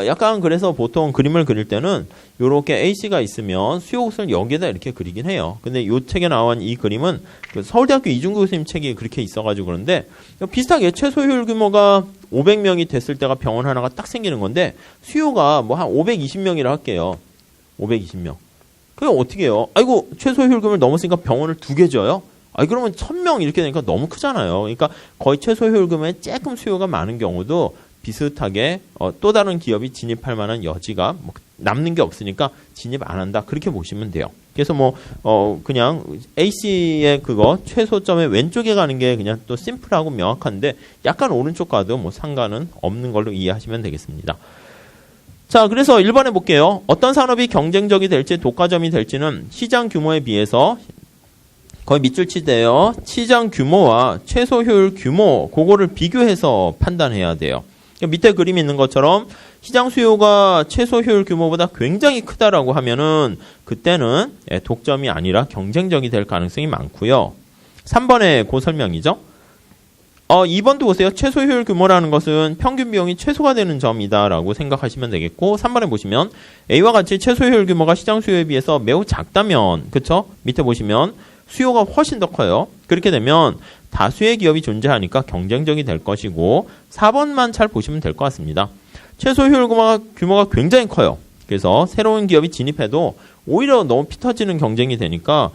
약간 그래서 보통 그림을 그릴 때는 이렇게 A씨가 있으면 수요 곡선을 여기에다 이렇게 그리긴 해요. 근데 이 책에 나온 이 그림은 그 서울대학교 이중구 교수님 책이 그렇게 있어가지고 그런데 비슷하게 최소 효율 규모가 500명이 됐을 때가 병원 하나가 딱 생기는 건데 수요가 뭐 한 520명이라 할게요. 520명. 그게 어떻게 해요? 아이고 최소 효율 규모를 넘었으니까 병원을 2개 줘요? 그러면 1000명 이렇게 되니까 너무 크잖아요. 그러니까 거의 최소 효율금에 조금 수요가 많은 경우도 비슷하게 또 다른 기업이 진입할 만한 여지가 뭐 남는 게 없으니까 진입 안 한다. 그렇게 보시면 돼요. 그래서 뭐 그냥 A씨의 그거 최소점의 왼쪽에 가는 게 그냥 또 심플하고 명확한데 약간 오른쪽 가도 뭐 상관은 없는 걸로 이해하시면 되겠습니다. 자, 그래서 1번에 볼게요. 어떤 산업이 경쟁적이 될지 독과점이 될지는 시장 규모에 비해서 거의 밑줄 치대요. 시장 규모와 최소 효율 규모 그거를 비교해서 판단해야 돼요. 밑에 그림이 있는 것처럼 시장 수요가 최소 효율 규모보다 굉장히 크다라고 하면은 그때는 독점이 아니라 경쟁적이 될 가능성이 많고요. 3번의 그 설명이죠. 2번도 보세요. 최소 효율 규모라는 것은 평균 비용이 최소가 되는 점이다라고 생각하시면 되겠고 3번에 보시면 A와 같이 최소 효율 규모가 시장 수요에 비해서 매우 작다면 그쵸? 밑에 보시면 수요가 훨씬 더 커요. 그렇게 되면 다수의 기업이 존재하니까 경쟁적이 될 것이고 4번만 잘 보시면 될 것 같습니다. 최소 효율 규모가 굉장히 커요. 그래서 새로운 기업이 진입해도 오히려 너무 피 터지는 경쟁이 되니까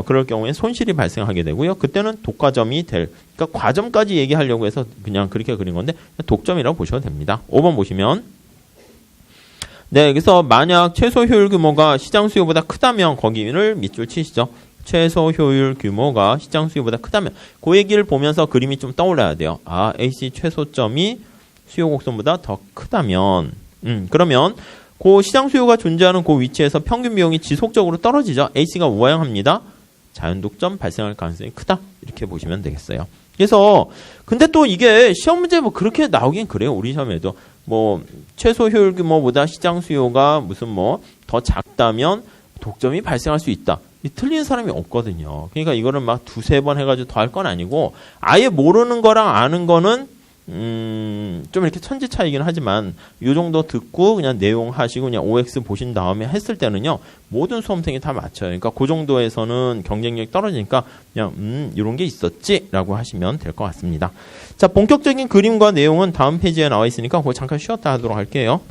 그럴 경우에 손실이 발생하게 되고요. 그때는 독과점이 그러니까 과점까지 얘기하려고 해서 그냥 그렇게 그린 건데 독점이라고 보셔도 됩니다. 5번 보시면 네, 그래서 만약 최소 효율 규모가 시장 수요보다 크다면 거기를 밑줄 치시죠. 최소 효율 규모가 시장 수요보다 크다면 그 얘기를 보면서 그림이 좀 떠올라야 돼요. AC 최소점이 수요 곡선보다 더 크다면 그러면 그 시장 수요가 존재하는 그 위치에서 평균 비용이 지속적으로 떨어지죠. AC가 우하향합니다. 자연 독점 발생할 가능성이 크다. 이렇게 보시면 되겠어요. 그래서 근데 또 이게 시험 문제 뭐 그렇게 나오긴 그래요. 우리 시험에도 뭐 최소 효율 규모보다 시장 수요가 무슨 뭐 더 작다면 독점이 발생할 수 있다. 틀린 사람이 없거든요. 그러니까 이거를 막 2-3번 해가지고 더 할 건 아니고 아예 모르는 거랑 아는 거는 좀 이렇게 천지 차이긴 하지만 이 정도 듣고 그냥 내용 하시고 그냥 OX 보신 다음에 했을 때는요 모든 수험생이 다 맞춰요. 그러니까 그 정도에서는 경쟁력이 떨어지니까 그냥 이런 게 있었지라고 하시면 될 것 같습니다. 자, 본격적인 그림과 내용은 다음 페이지에 나와 있으니까 그거 잠깐 쉬었다 하도록 할게요.